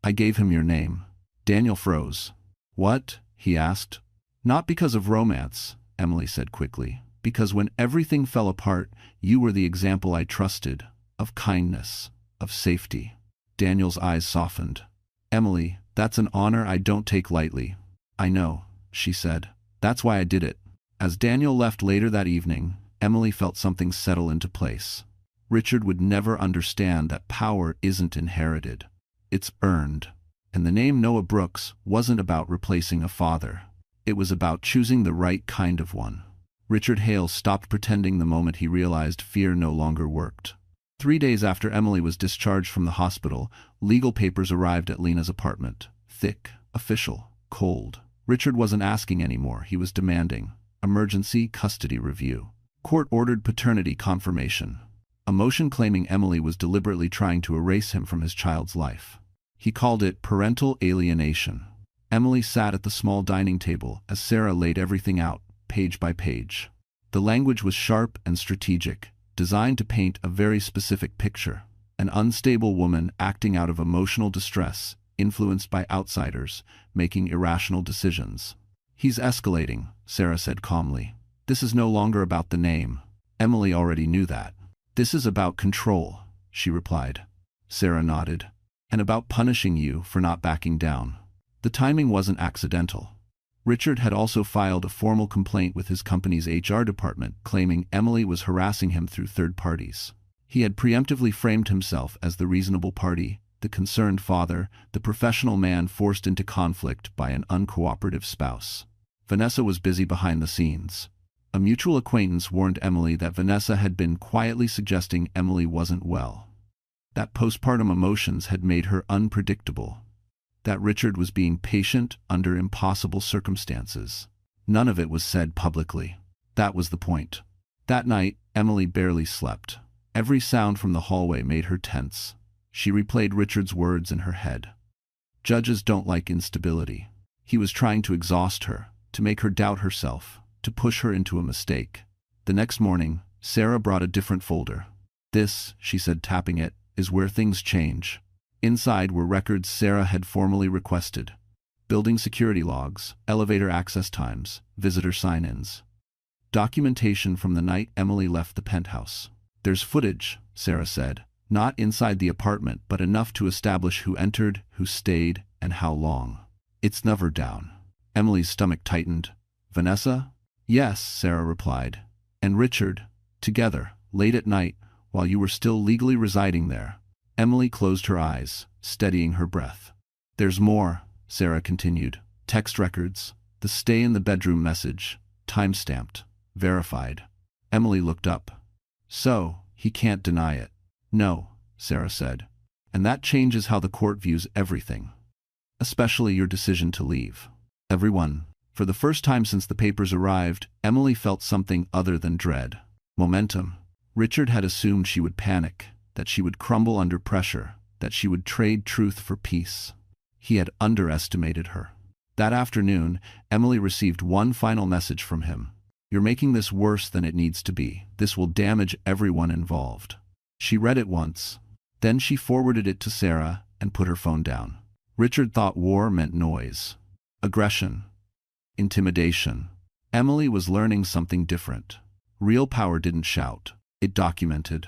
[SPEAKER 1] I gave him your name. Daniel froze. What? He asked. Not because of romance, Emily said quickly. Because when everything fell apart, you were the example I trusted, of kindness, of safety. Daniel's eyes softened. Emily, that's an honor I don't take lightly. I know, she said. That's why I did it. As Daniel left later that evening, Emily felt something settle into place. Richard would never understand that power isn't inherited. It's earned. And the name Noah Brooks wasn't about replacing a father. It was about choosing the right kind of one. Richard Hale stopped pretending the moment he realized fear no longer worked. 3 days after Emily was discharged from the hospital, legal papers arrived at Lena's apartment. Thick, official, cold. Richard wasn't asking anymore, he was demanding. Emergency custody review. Court-ordered paternity confirmation. A motion claiming Emily was deliberately trying to erase him from his child's life. He called it parental alienation. Emily sat at the small dining table as Sarah laid everything out, page by page. The language was sharp and strategic, designed to paint a very specific picture. An unstable woman acting out of emotional distress, influenced by outsiders, making irrational decisions. He's escalating, Sarah said calmly. This is no longer about the name. Emily already knew that. This is about control, she replied. Sarah nodded. And about punishing you for not backing down. The timing wasn't accidental. Richard had also filed a formal complaint with his company's HR department claiming Emily was harassing him through third parties. He had preemptively framed himself as the reasonable party, the concerned father, the professional man forced into conflict by an uncooperative spouse. Vanessa was busy behind the scenes. A mutual acquaintance warned Emily that Vanessa had been quietly suggesting Emily wasn't well. That postpartum emotions had made her unpredictable. That Richard was being patient under impossible circumstances. None of it was said publicly. That was the point. That night, Emily barely slept. Every sound from the hallway made her tense. She replayed Richard's words in her head. Judges don't like instability. He was trying to exhaust her, to make her doubt herself, to push her into a mistake. The next morning, Sarah brought a different folder. This, she said, tapping it, is where things change. Inside were records Sarah had formally requested. Building security logs, elevator access times, visitor sign-ins. Documentation from the night Emily left the penthouse. There's footage, Sarah said. Not inside the apartment, but enough to establish who entered, who stayed, and how long. It's never down. Emily's stomach tightened. Vanessa? Yes, Sarah replied. And Richard, together, late at night, while you were still legally residing there. Emily closed her eyes, steadying her breath. There's more, Sarah continued. Text records, the stay in the bedroom message, time-stamped, verified. Emily looked up. So, he can't deny it. No, Sarah said. And that changes how the court views everything. Especially your decision to leave. Everyone. For the first time since the papers arrived, Emily felt something other than dread. Momentum. Richard had assumed she would panic, that she would crumble under pressure, that she would trade truth for peace. He had underestimated her. That afternoon, Emily received one final message from him. You're making this worse than it needs to be. This will damage everyone involved. She read it once. Then she forwarded it to Sarah and put her phone down. Richard thought war meant noise. Aggression. Intimidation. Emily was learning something different. Real power didn't shout. It documented.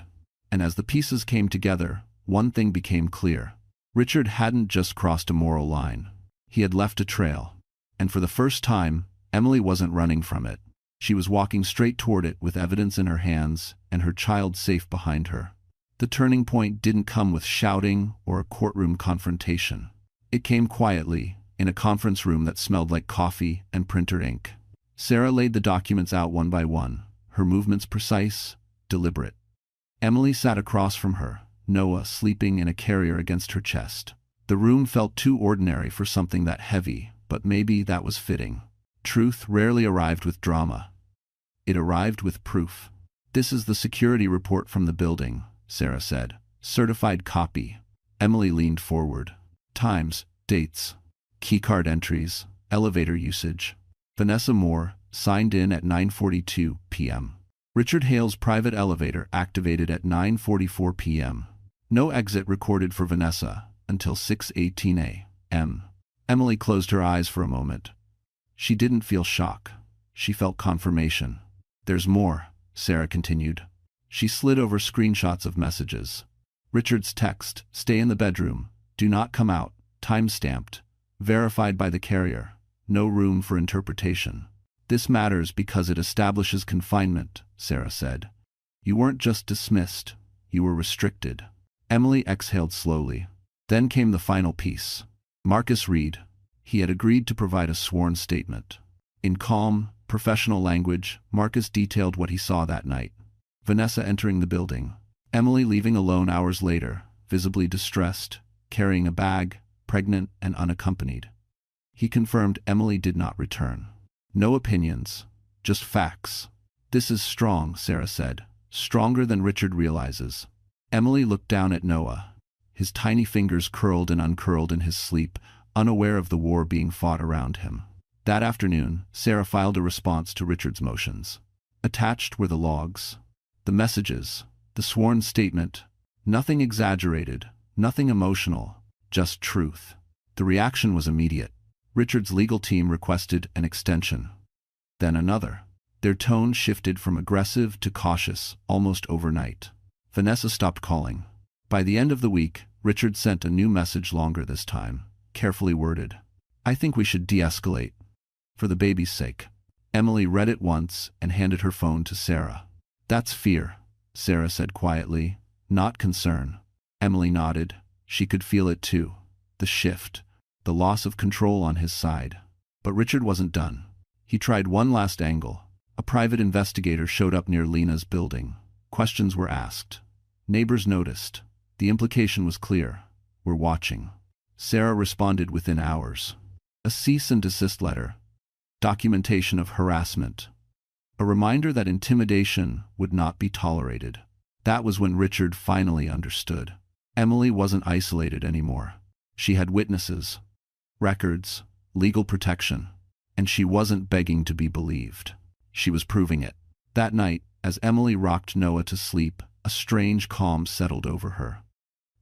[SPEAKER 1] And as the pieces came together, one thing became clear. Richard hadn't just crossed a moral line. He had left a trail. And for the first time, Emily wasn't running from it. She was walking straight toward it with evidence in her hands and her child safe behind her. The turning point didn't come with shouting or a courtroom confrontation. It came quietly, in a conference room that smelled like coffee and printer ink. Sarah laid the documents out one by one, her movements precise, deliberate. Emily sat across from her, Noah sleeping in a carrier against her chest. The room felt too ordinary for something that heavy, but maybe that was fitting. Truth rarely arrived with drama. It arrived with proof. "This is the security report from the building," Sarah said. "Certified copy." Emily leaned forward. Times, dates, keycard entries, elevator usage. Vanessa Moore, signed in at 9:42 p.m. Richard Hale's private elevator activated at 9:44 p.m. No exit recorded for Vanessa until 6:18 a.m. Emily closed her eyes for a moment. She didn't feel shock. She felt confirmation. "There's more," Sarah continued. She slid over screenshots of messages. Richard's text, "Stay in the bedroom. Do not come out. Time-stamped. Verified by the carrier. No room for interpretation." "This matters because it establishes confinement," Sarah said. "You weren't just dismissed. You were restricted." Emily exhaled slowly. Then came the final piece. Marcus Reed. He had agreed to provide a sworn statement. In calm, professional language, Marcus detailed what he saw that night. Vanessa entering the building. Emily leaving alone hours later, visibly distressed, carrying a bag, pregnant and unaccompanied. He confirmed Emily did not return. No opinions, just facts. "This is strong," Sarah said. "Stronger than Richard realizes." Emily looked down at Noah. His tiny fingers curled and uncurled in his sleep, unaware of the war being fought around him. That afternoon, Sarah filed a response to Richard's motions. Attached were the logs, the messages, the sworn statement. Nothing exaggerated, nothing emotional, just truth. The reaction was immediate. Richard's legal team requested an extension. Then another. Their tone shifted from aggressive to cautious, almost overnight. Vanessa stopped calling. By the end of the week, Richard sent a new message, longer this time, carefully worded. "I think we should de-escalate. For the baby's sake." Emily read it once and handed her phone to Sarah. "That's fear," Sarah said quietly, "not concern." Emily nodded. She could feel it too. The shift, the loss of control on his side. But Richard wasn't done. He tried one last angle. A private investigator showed up near Lena's building. Questions were asked. Neighbors noticed. The implication was clear. "We're watching." Sarah responded within hours. A cease and desist letter. Documentation of harassment. A reminder that intimidation would not be tolerated. That was when Richard finally understood. Emily wasn't isolated anymore. She had witnesses, records, legal protection, and she wasn't begging to be believed. She was proving it. That night, as Emily rocked Noah to sleep, a strange calm settled over her.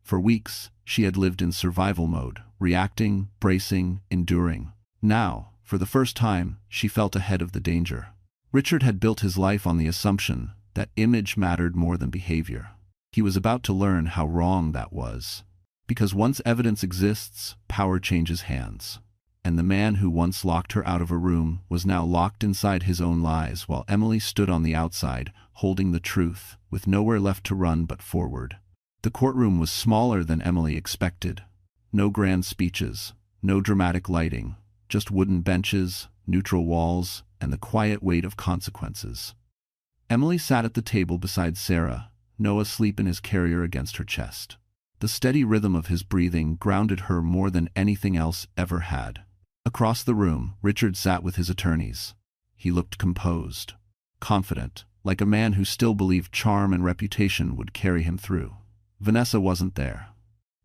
[SPEAKER 1] For weeks, she had lived in survival mode, reacting, bracing, enduring. Now, for the first time, she felt ahead of the danger. Richard had built his life on the assumption that image mattered more than behavior. He was about to learn how wrong that was. Because once evidence exists, power changes hands. And the man who once locked her out of a room was now locked inside his own lies, while Emily stood on the outside, holding the truth, with nowhere left to run but forward. The courtroom was smaller than Emily expected. No grand speeches, no dramatic lighting, just wooden benches, neutral walls, and the quiet weight of consequences. Emily sat at the table beside Sarah, Noah asleep in his carrier against her chest. The steady rhythm of his breathing grounded her more than anything else ever had. Across the room, Richard sat with his attorneys. He looked composed, confident, like a man who still believed charm and reputation would carry him through. Vanessa wasn't there.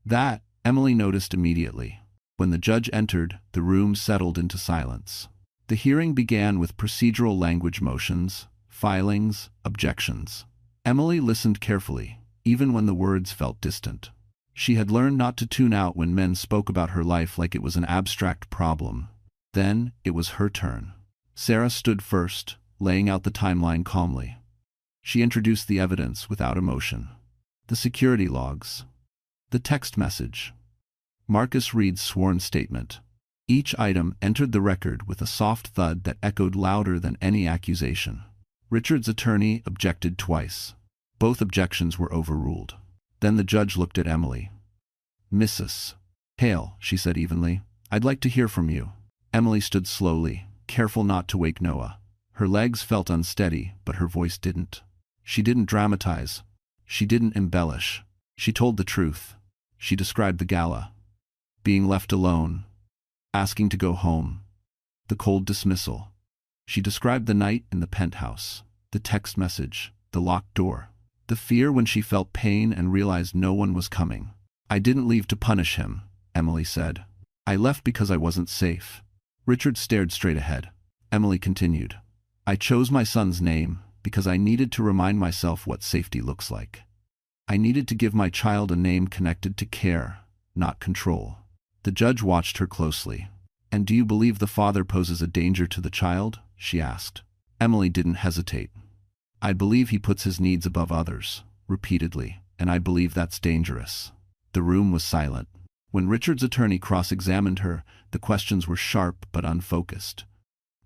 [SPEAKER 1] That, Emily noticed immediately. When the judge entered, the room settled into silence. The hearing began with procedural language motions, filings, objections. Emily listened carefully, even when the words felt distant. She had learned not to tune out when men spoke about her life like it was an abstract problem. Then, it was her turn. Sarah stood first, laying out the timeline calmly. She introduced the evidence without emotion. The security logs. The text message. Marcus Reed's sworn statement. Each item entered the record with a soft thud that echoed louder than any accusation. Richard's attorney objected twice. Both objections were overruled. Then the judge looked at Emily. "Mrs. Hale," she said evenly, "I'd like to hear from you." Emily stood slowly, careful not to wake Noah. Her legs felt unsteady, but her voice didn't. She didn't dramatize. She didn't embellish. She told the truth. She described the gala. Being left alone. Asking to go home. The cold dismissal. She described the night in the penthouse. The text message. The locked door. The fear when she felt pain and realized no one was coming. "I didn't leave to punish him," Emily said. "I left because I wasn't safe." Richard stared straight ahead. Emily continued. "I chose my son's name because I needed to remind myself what safety looks like. I needed to give my child a name connected to care, not control." The judge watched her closely. "And do you believe the father poses a danger to the child?" she asked. Emily didn't hesitate. "I believe he puts his needs above others," repeatedly, "and I believe that's dangerous." The room was silent. When Richard's attorney cross-examined her, the questions were sharp but unfocused.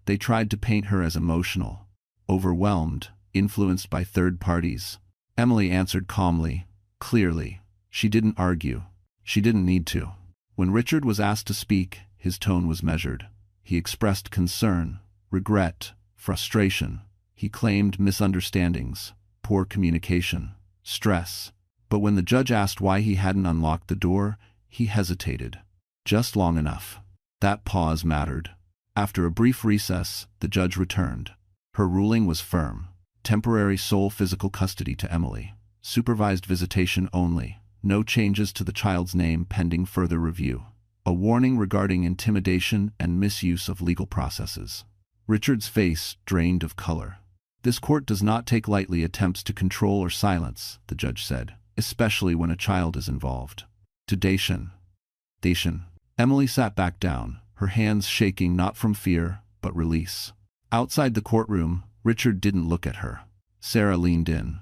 [SPEAKER 1] They tried to paint her as emotional, overwhelmed, influenced by third parties. Emily answered calmly, clearly. She didn't argue. She didn't need to. When Richard was asked to speak, his tone was measured. He expressed concern, regret, frustration. He claimed misunderstandings, poor communication, stress. But when the judge asked why he hadn't unlocked the door, he hesitated. Just long enough. That pause mattered. After a brief recess, the judge returned. Her ruling was firm. Temporary sole physical custody to Emily. Supervised visitation only. No changes to the child's name pending further review. A warning regarding intimidation and misuse of legal processes. Richard's face drained of color. "This court does not take lightly attempts to control or silence," the judge said, "especially when a child is involved." Dation. Emily sat back down, her hands shaking not from fear, but release. Outside the courtroom, Richard didn't look at her. Sarah leaned in.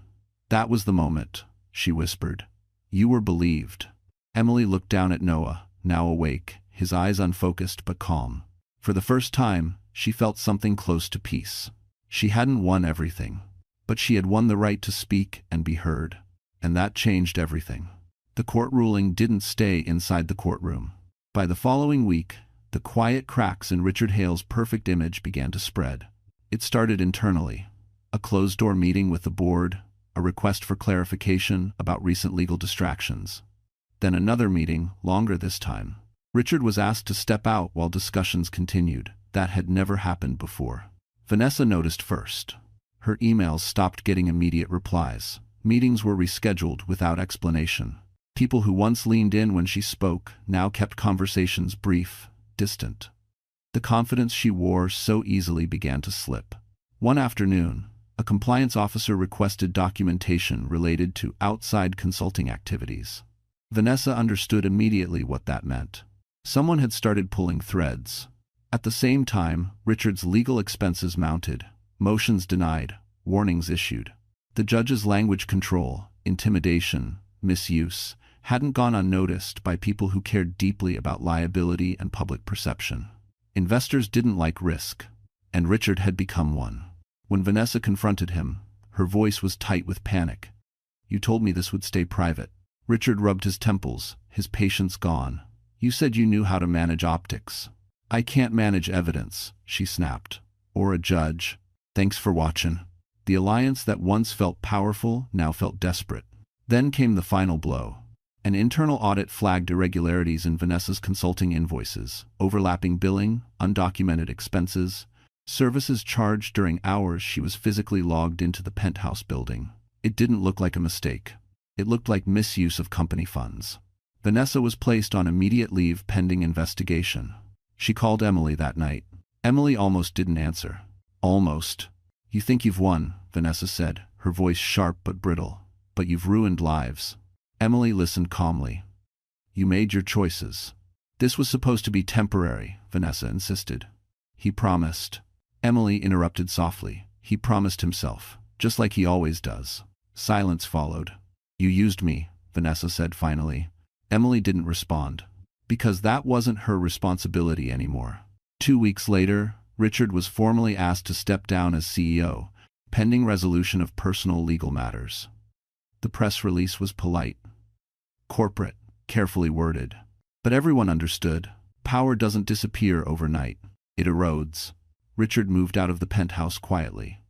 [SPEAKER 1] "That was the moment," she whispered. "You were believed." Emily looked down at Noah, now awake, his eyes unfocused but calm. For the first time, she felt something close to peace. She hadn't won everything, but she had won the right to speak and be heard. And that changed everything. The court ruling didn't stay inside the courtroom. By the following week, the quiet cracks in Richard Hale's perfect image began to spread. It started internally. A closed-door meeting with the board, a request for clarification about recent legal distractions. Then another meeting, longer this time. Richard was asked to step out while discussions continued. That had never happened before. Vanessa noticed first. Her emails stopped getting immediate replies. Meetings were rescheduled without explanation. People who once leaned in when she spoke now kept conversations brief, distant. The confidence she wore so easily began to slip. One afternoon, a compliance officer requested documentation related to outside consulting activities. Vanessa understood immediately what that meant. Someone had started pulling threads. At the same time, Richard's legal expenses mounted, motions denied, warnings issued. The judge's language control, intimidation, misuse, hadn't gone unnoticed by people who cared deeply about liability and public perception. Investors didn't like risk, and Richard had become one. When Vanessa confronted him, her voice was tight with panic. "You told me this would stay private." Richard rubbed his temples, his patience gone. "You said you knew how to manage optics." "I can't manage evidence," she snapped. "Or a judge. Thanks for watching." The alliance that once felt powerful now felt desperate. Then came the final blow. An internal audit flagged irregularities in Vanessa's consulting invoices, overlapping billing, undocumented expenses, services charged during hours she was physically logged into the penthouse building. It didn't look like a mistake. It looked like misuse of company funds. Vanessa was placed on immediate leave pending investigation. She called Emily that night. Emily almost didn't answer. Almost. "You think you've won," Vanessa said, her voice sharp but brittle. "But you've ruined lives." Emily listened calmly. "You made your choices." "This was supposed to be temporary," Vanessa insisted. "He promised." Emily interrupted softly. He promised himself, just like he always does. Silence followed. You used me, Vanessa said finally. Emily didn't respond. Because that wasn't her responsibility anymore. 2 weeks later, Richard was formally asked to step down as CEO, pending resolution of personal legal matters. The press release was polite, corporate, carefully worded. But everyone understood. Power doesn't disappear overnight. It erodes. Richard moved out of the penthouse quietly.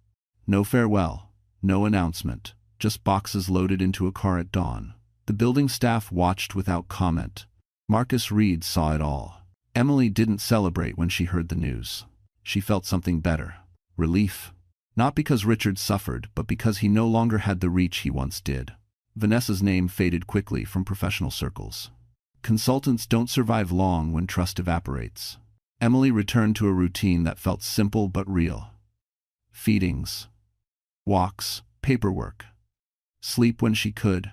[SPEAKER 1] No farewell, no announcement, just boxes loaded into a car at dawn. The building staff watched without comment. Marcus Reed saw it all. Emily didn't celebrate when she heard the news. She felt something better. Relief. Not because Richard suffered, but because he no longer had the reach he once did. Vanessa's name faded quickly from professional circles. Consultants don't survive long when trust evaporates. Emily returned to a routine that felt simple but real. Feedings, walks, paperwork, sleep when she could,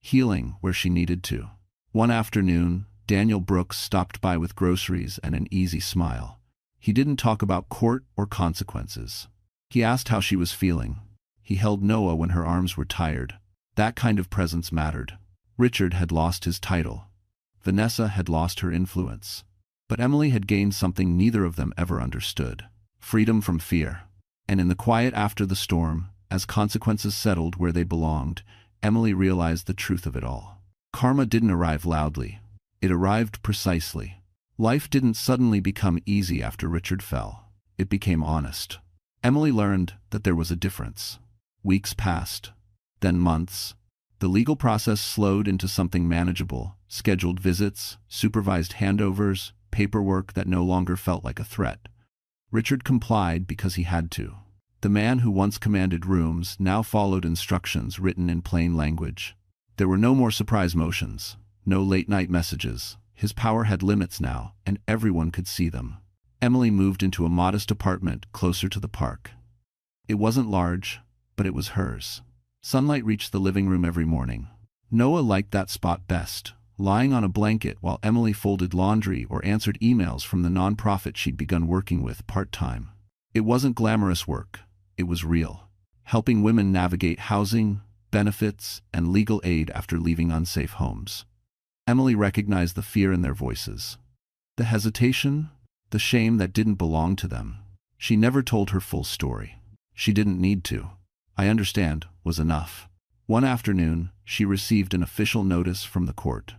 [SPEAKER 1] healing where she needed to. One afternoon, Daniel Brooks stopped by with groceries and an easy smile. He didn't talk about court or consequences. He asked how she was feeling. He held Noah when her arms were tired. That kind of presence mattered. Richard had lost his title. Vanessa had lost her influence. But Emily had gained something neither of them ever understood. Freedom from fear. And in the quiet after the storm, as consequences settled where they belonged, Emily realized the truth of it all. Karma didn't arrive loudly. It arrived precisely. Life didn't suddenly become easy after Richard fell. It became honest. Emily learned that there was a difference. Weeks passed. Then months. The legal process slowed into something manageable. Scheduled visits, supervised handovers, paperwork that no longer felt like a threat. Richard complied because he had to. The man who once commanded rooms now followed instructions written in plain language. There were no more surprise motions, no late-night messages. His power had limits now, and everyone could see them. Emily moved into a modest apartment closer to the park. It wasn't large, but it was hers. Sunlight reached the living room every morning. Noah liked that spot best, lying on a blanket while Emily folded laundry or answered emails from the nonprofit she'd begun working with part-time. It wasn't glamorous work. It was real. Helping women navigate housing, benefits, and legal aid after leaving unsafe homes. Emily recognized the fear in their voices. The hesitation, the shame that didn't belong to them. She never told her full story. She didn't need to. "I understand," was enough. One afternoon, she received an official notice from the court.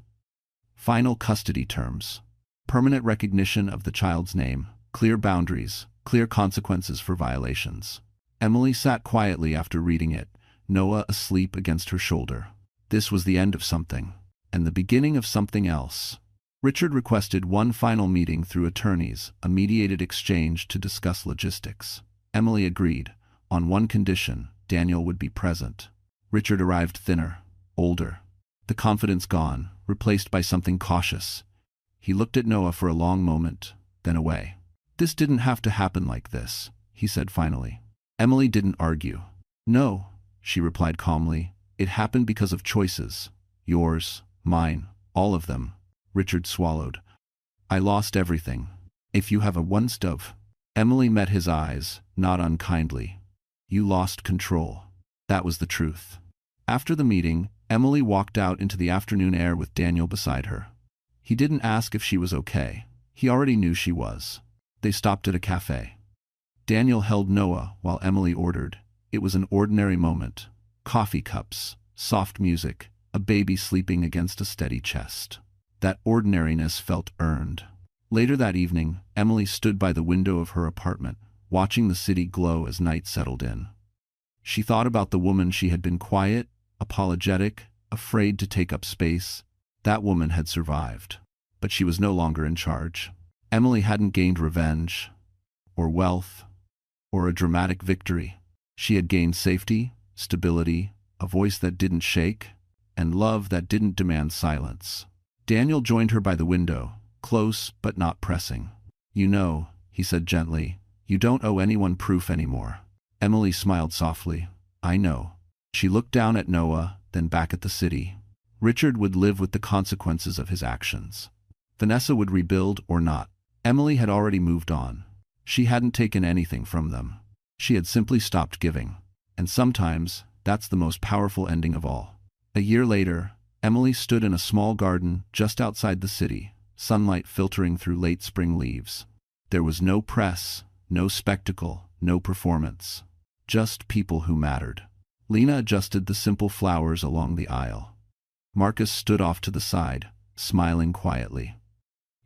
[SPEAKER 1] Final custody terms. Permanent recognition of the child's name. Clear boundaries. Clear consequences for violations. Emily sat quietly after reading it, Noah asleep against her shoulder. This was the end of something, and the beginning of something else. Richard requested one final meeting through attorneys, a mediated exchange to discuss logistics. Emily agreed, on one condition: Daniel would be present. Richard arrived thinner, older, the confidence gone, replaced by something cautious. He looked at Noah for a long moment, then away. "This didn't have to happen like this," he said finally. Emily didn't argue. "No," she replied calmly. "It happened because of choices. Yours, mine, all of them." Richard swallowed. "I lost everything. If you have a one-stove." Emily met his eyes, not unkindly. "You lost control." That was the truth. After the meeting, Emily walked out into the afternoon air with Daniel beside her. He didn't ask if she was okay. He already knew she was. They stopped at a cafe. Daniel held Noah while Emily ordered. It was an ordinary moment. Coffee cups, soft music, a baby sleeping against a steady chest. That ordinariness felt earned. Later that evening, Emily stood by the window of her apartment, watching the city glow as night settled in. She thought about the woman she had been: quiet, apologetic, afraid to take up space. That woman had survived. But she was no longer in charge. Emily hadn't gained revenge, or wealth, or a dramatic victory. She had gained safety, stability, a voice that didn't shake, and love that didn't demand silence. Daniel joined her by the window, close but not pressing. "You know," he said gently, "you don't owe anyone proof anymore." Emily smiled softly. "I know." She looked down at Noah, then back at the city. Richard would live with the consequences of his actions. Vanessa would rebuild or not. Emily had already moved on. She hadn't taken anything from them. She had simply stopped giving. And sometimes, that's the most powerful ending of all. A year later, Emily stood in a small garden just outside the city, sunlight filtering through late spring leaves. There was no press, no spectacle, no performance. Just people who mattered. Lena adjusted the simple flowers along the aisle. Marcus stood off to the side, smiling quietly.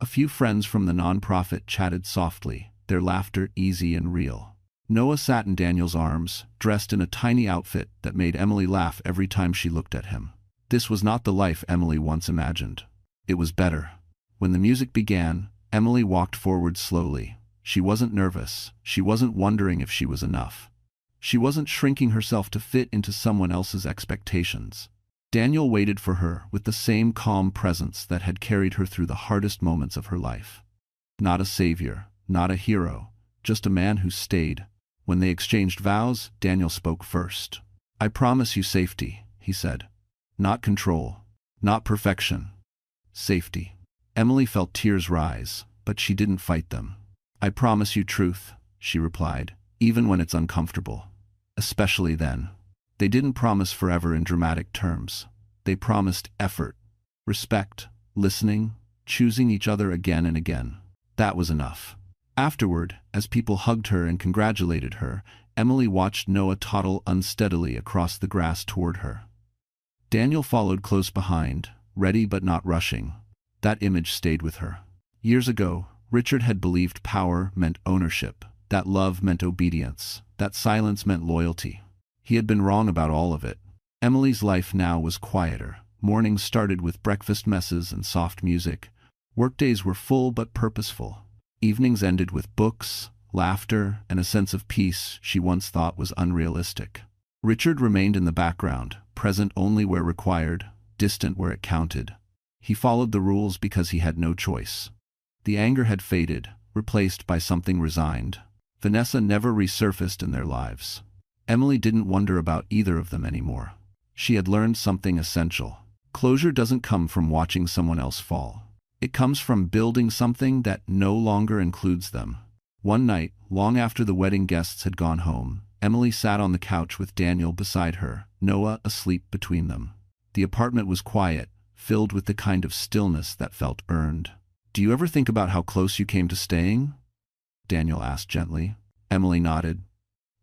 [SPEAKER 1] A few friends from the nonprofit chatted softly, their laughter easy and real. Noah sat in Daniel's arms, dressed in a tiny outfit that made Emily laugh every time she looked at him. This was not the life Emily once imagined. It was better. When the music began, Emily walked forward slowly. She wasn't nervous. She wasn't wondering if she was enough. She wasn't shrinking herself to fit into someone else's expectations. Daniel waited for her with the same calm presence that had carried her through the hardest moments of her life. Not a savior, not a hero, just a man who stayed. When they exchanged vows, Daniel spoke first. "I promise you safety," he said. "Not control, not perfection. Safety." Emily felt tears rise, but she didn't fight them. "I promise you truth," she replied, "even when it's uncomfortable. Especially then." They didn't promise forever in dramatic terms. They promised effort, respect, listening, choosing each other again and again. That was enough. Afterward, as people hugged her and congratulated her, Emily watched Noah toddle unsteadily across the grass toward her. Daniel followed close behind, ready but not rushing. That image stayed with her. Years ago, Richard had believed power meant ownership, that love meant obedience, that silence meant loyalty. He had been wrong about all of it. Emily's life now was quieter. Mornings started with breakfast messes and soft music. Workdays were full but purposeful. Evenings ended with books, laughter, and a sense of peace she once thought was unrealistic. Richard remained in the background, present only where required, distant where it counted. He followed the rules because he had no choice. The anger had faded, replaced by something resigned. Vanessa never resurfaced in their lives. Emily didn't wonder about either of them anymore. She had learned something essential. Closure doesn't come from watching someone else fall. It comes from building something that no longer includes them. One night, long after the wedding guests had gone home, Emily sat on the couch with Daniel beside her, Noah asleep between them. The apartment was quiet, filled with the kind of stillness that felt earned. "Do you ever think about how close you came to staying?" Daniel asked gently. Emily nodded.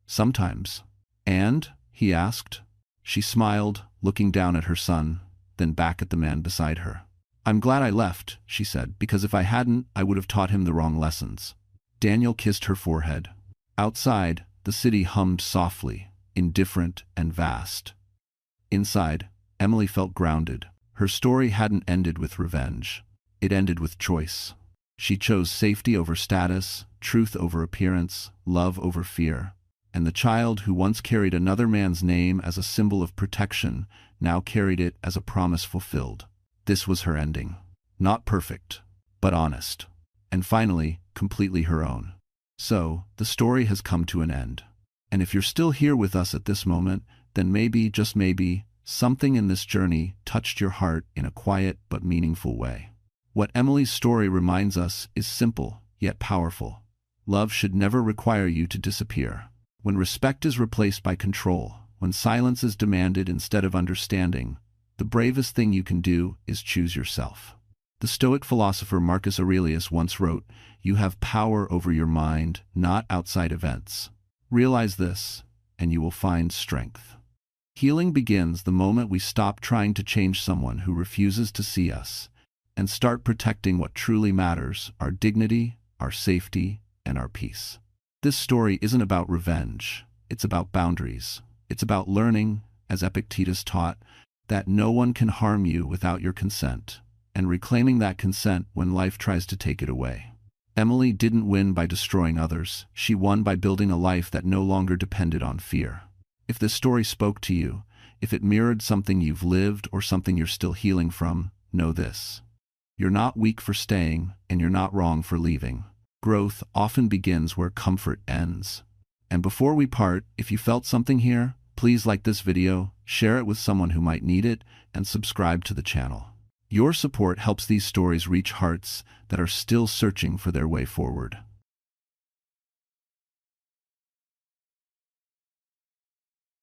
[SPEAKER 1] "Sometimes." "And?" he asked. She smiled, looking down at her son, then back at the man beside her. "I'm glad I left," she said, "because if I hadn't, I would have taught him the wrong lessons." Daniel kissed her forehead. Outside, the city hummed softly, indifferent and vast. Inside, Emily felt grounded. Her story hadn't ended with revenge. It ended with choice. She chose safety over status, truth over appearance, love over fear. And the child who once carried another man's name as a symbol of protection now carried it as a promise fulfilled. This was her ending. Not perfect, but honest. And finally, completely her own. So, the story has come to an end. And if you're still here with us at this moment, then maybe, just maybe, something in this journey touched your heart in a quiet but meaningful way. What Emily's story reminds us is simple, yet powerful. Love should never require you to disappear. When respect is replaced by control, when silence is demanded instead of understanding, the bravest thing you can do is choose yourself. The Stoic philosopher Marcus Aurelius once wrote, "You have power over your mind, not outside events." Realize this, and you will find strength. Healing begins the moment we stop trying to change someone who refuses to see us, and start protecting what truly matters, our dignity, our safety, and our peace. This story isn't about revenge. It's about boundaries. It's about learning, as Epictetus taught, that no one can harm you without your consent, and reclaiming that consent when life tries to take it away. Emily didn't win by destroying others. She won by building a life that no longer depended on fear. If this story spoke to you, if it mirrored something you've lived or something you're still healing from, know this. You're not weak for staying, and you're not wrong for leaving. Growth often begins where comfort ends. And before we part, if you felt something here, please like this video, share it with someone who might need it, and subscribe to the channel. Your support helps these stories reach hearts that are still searching for their way forward.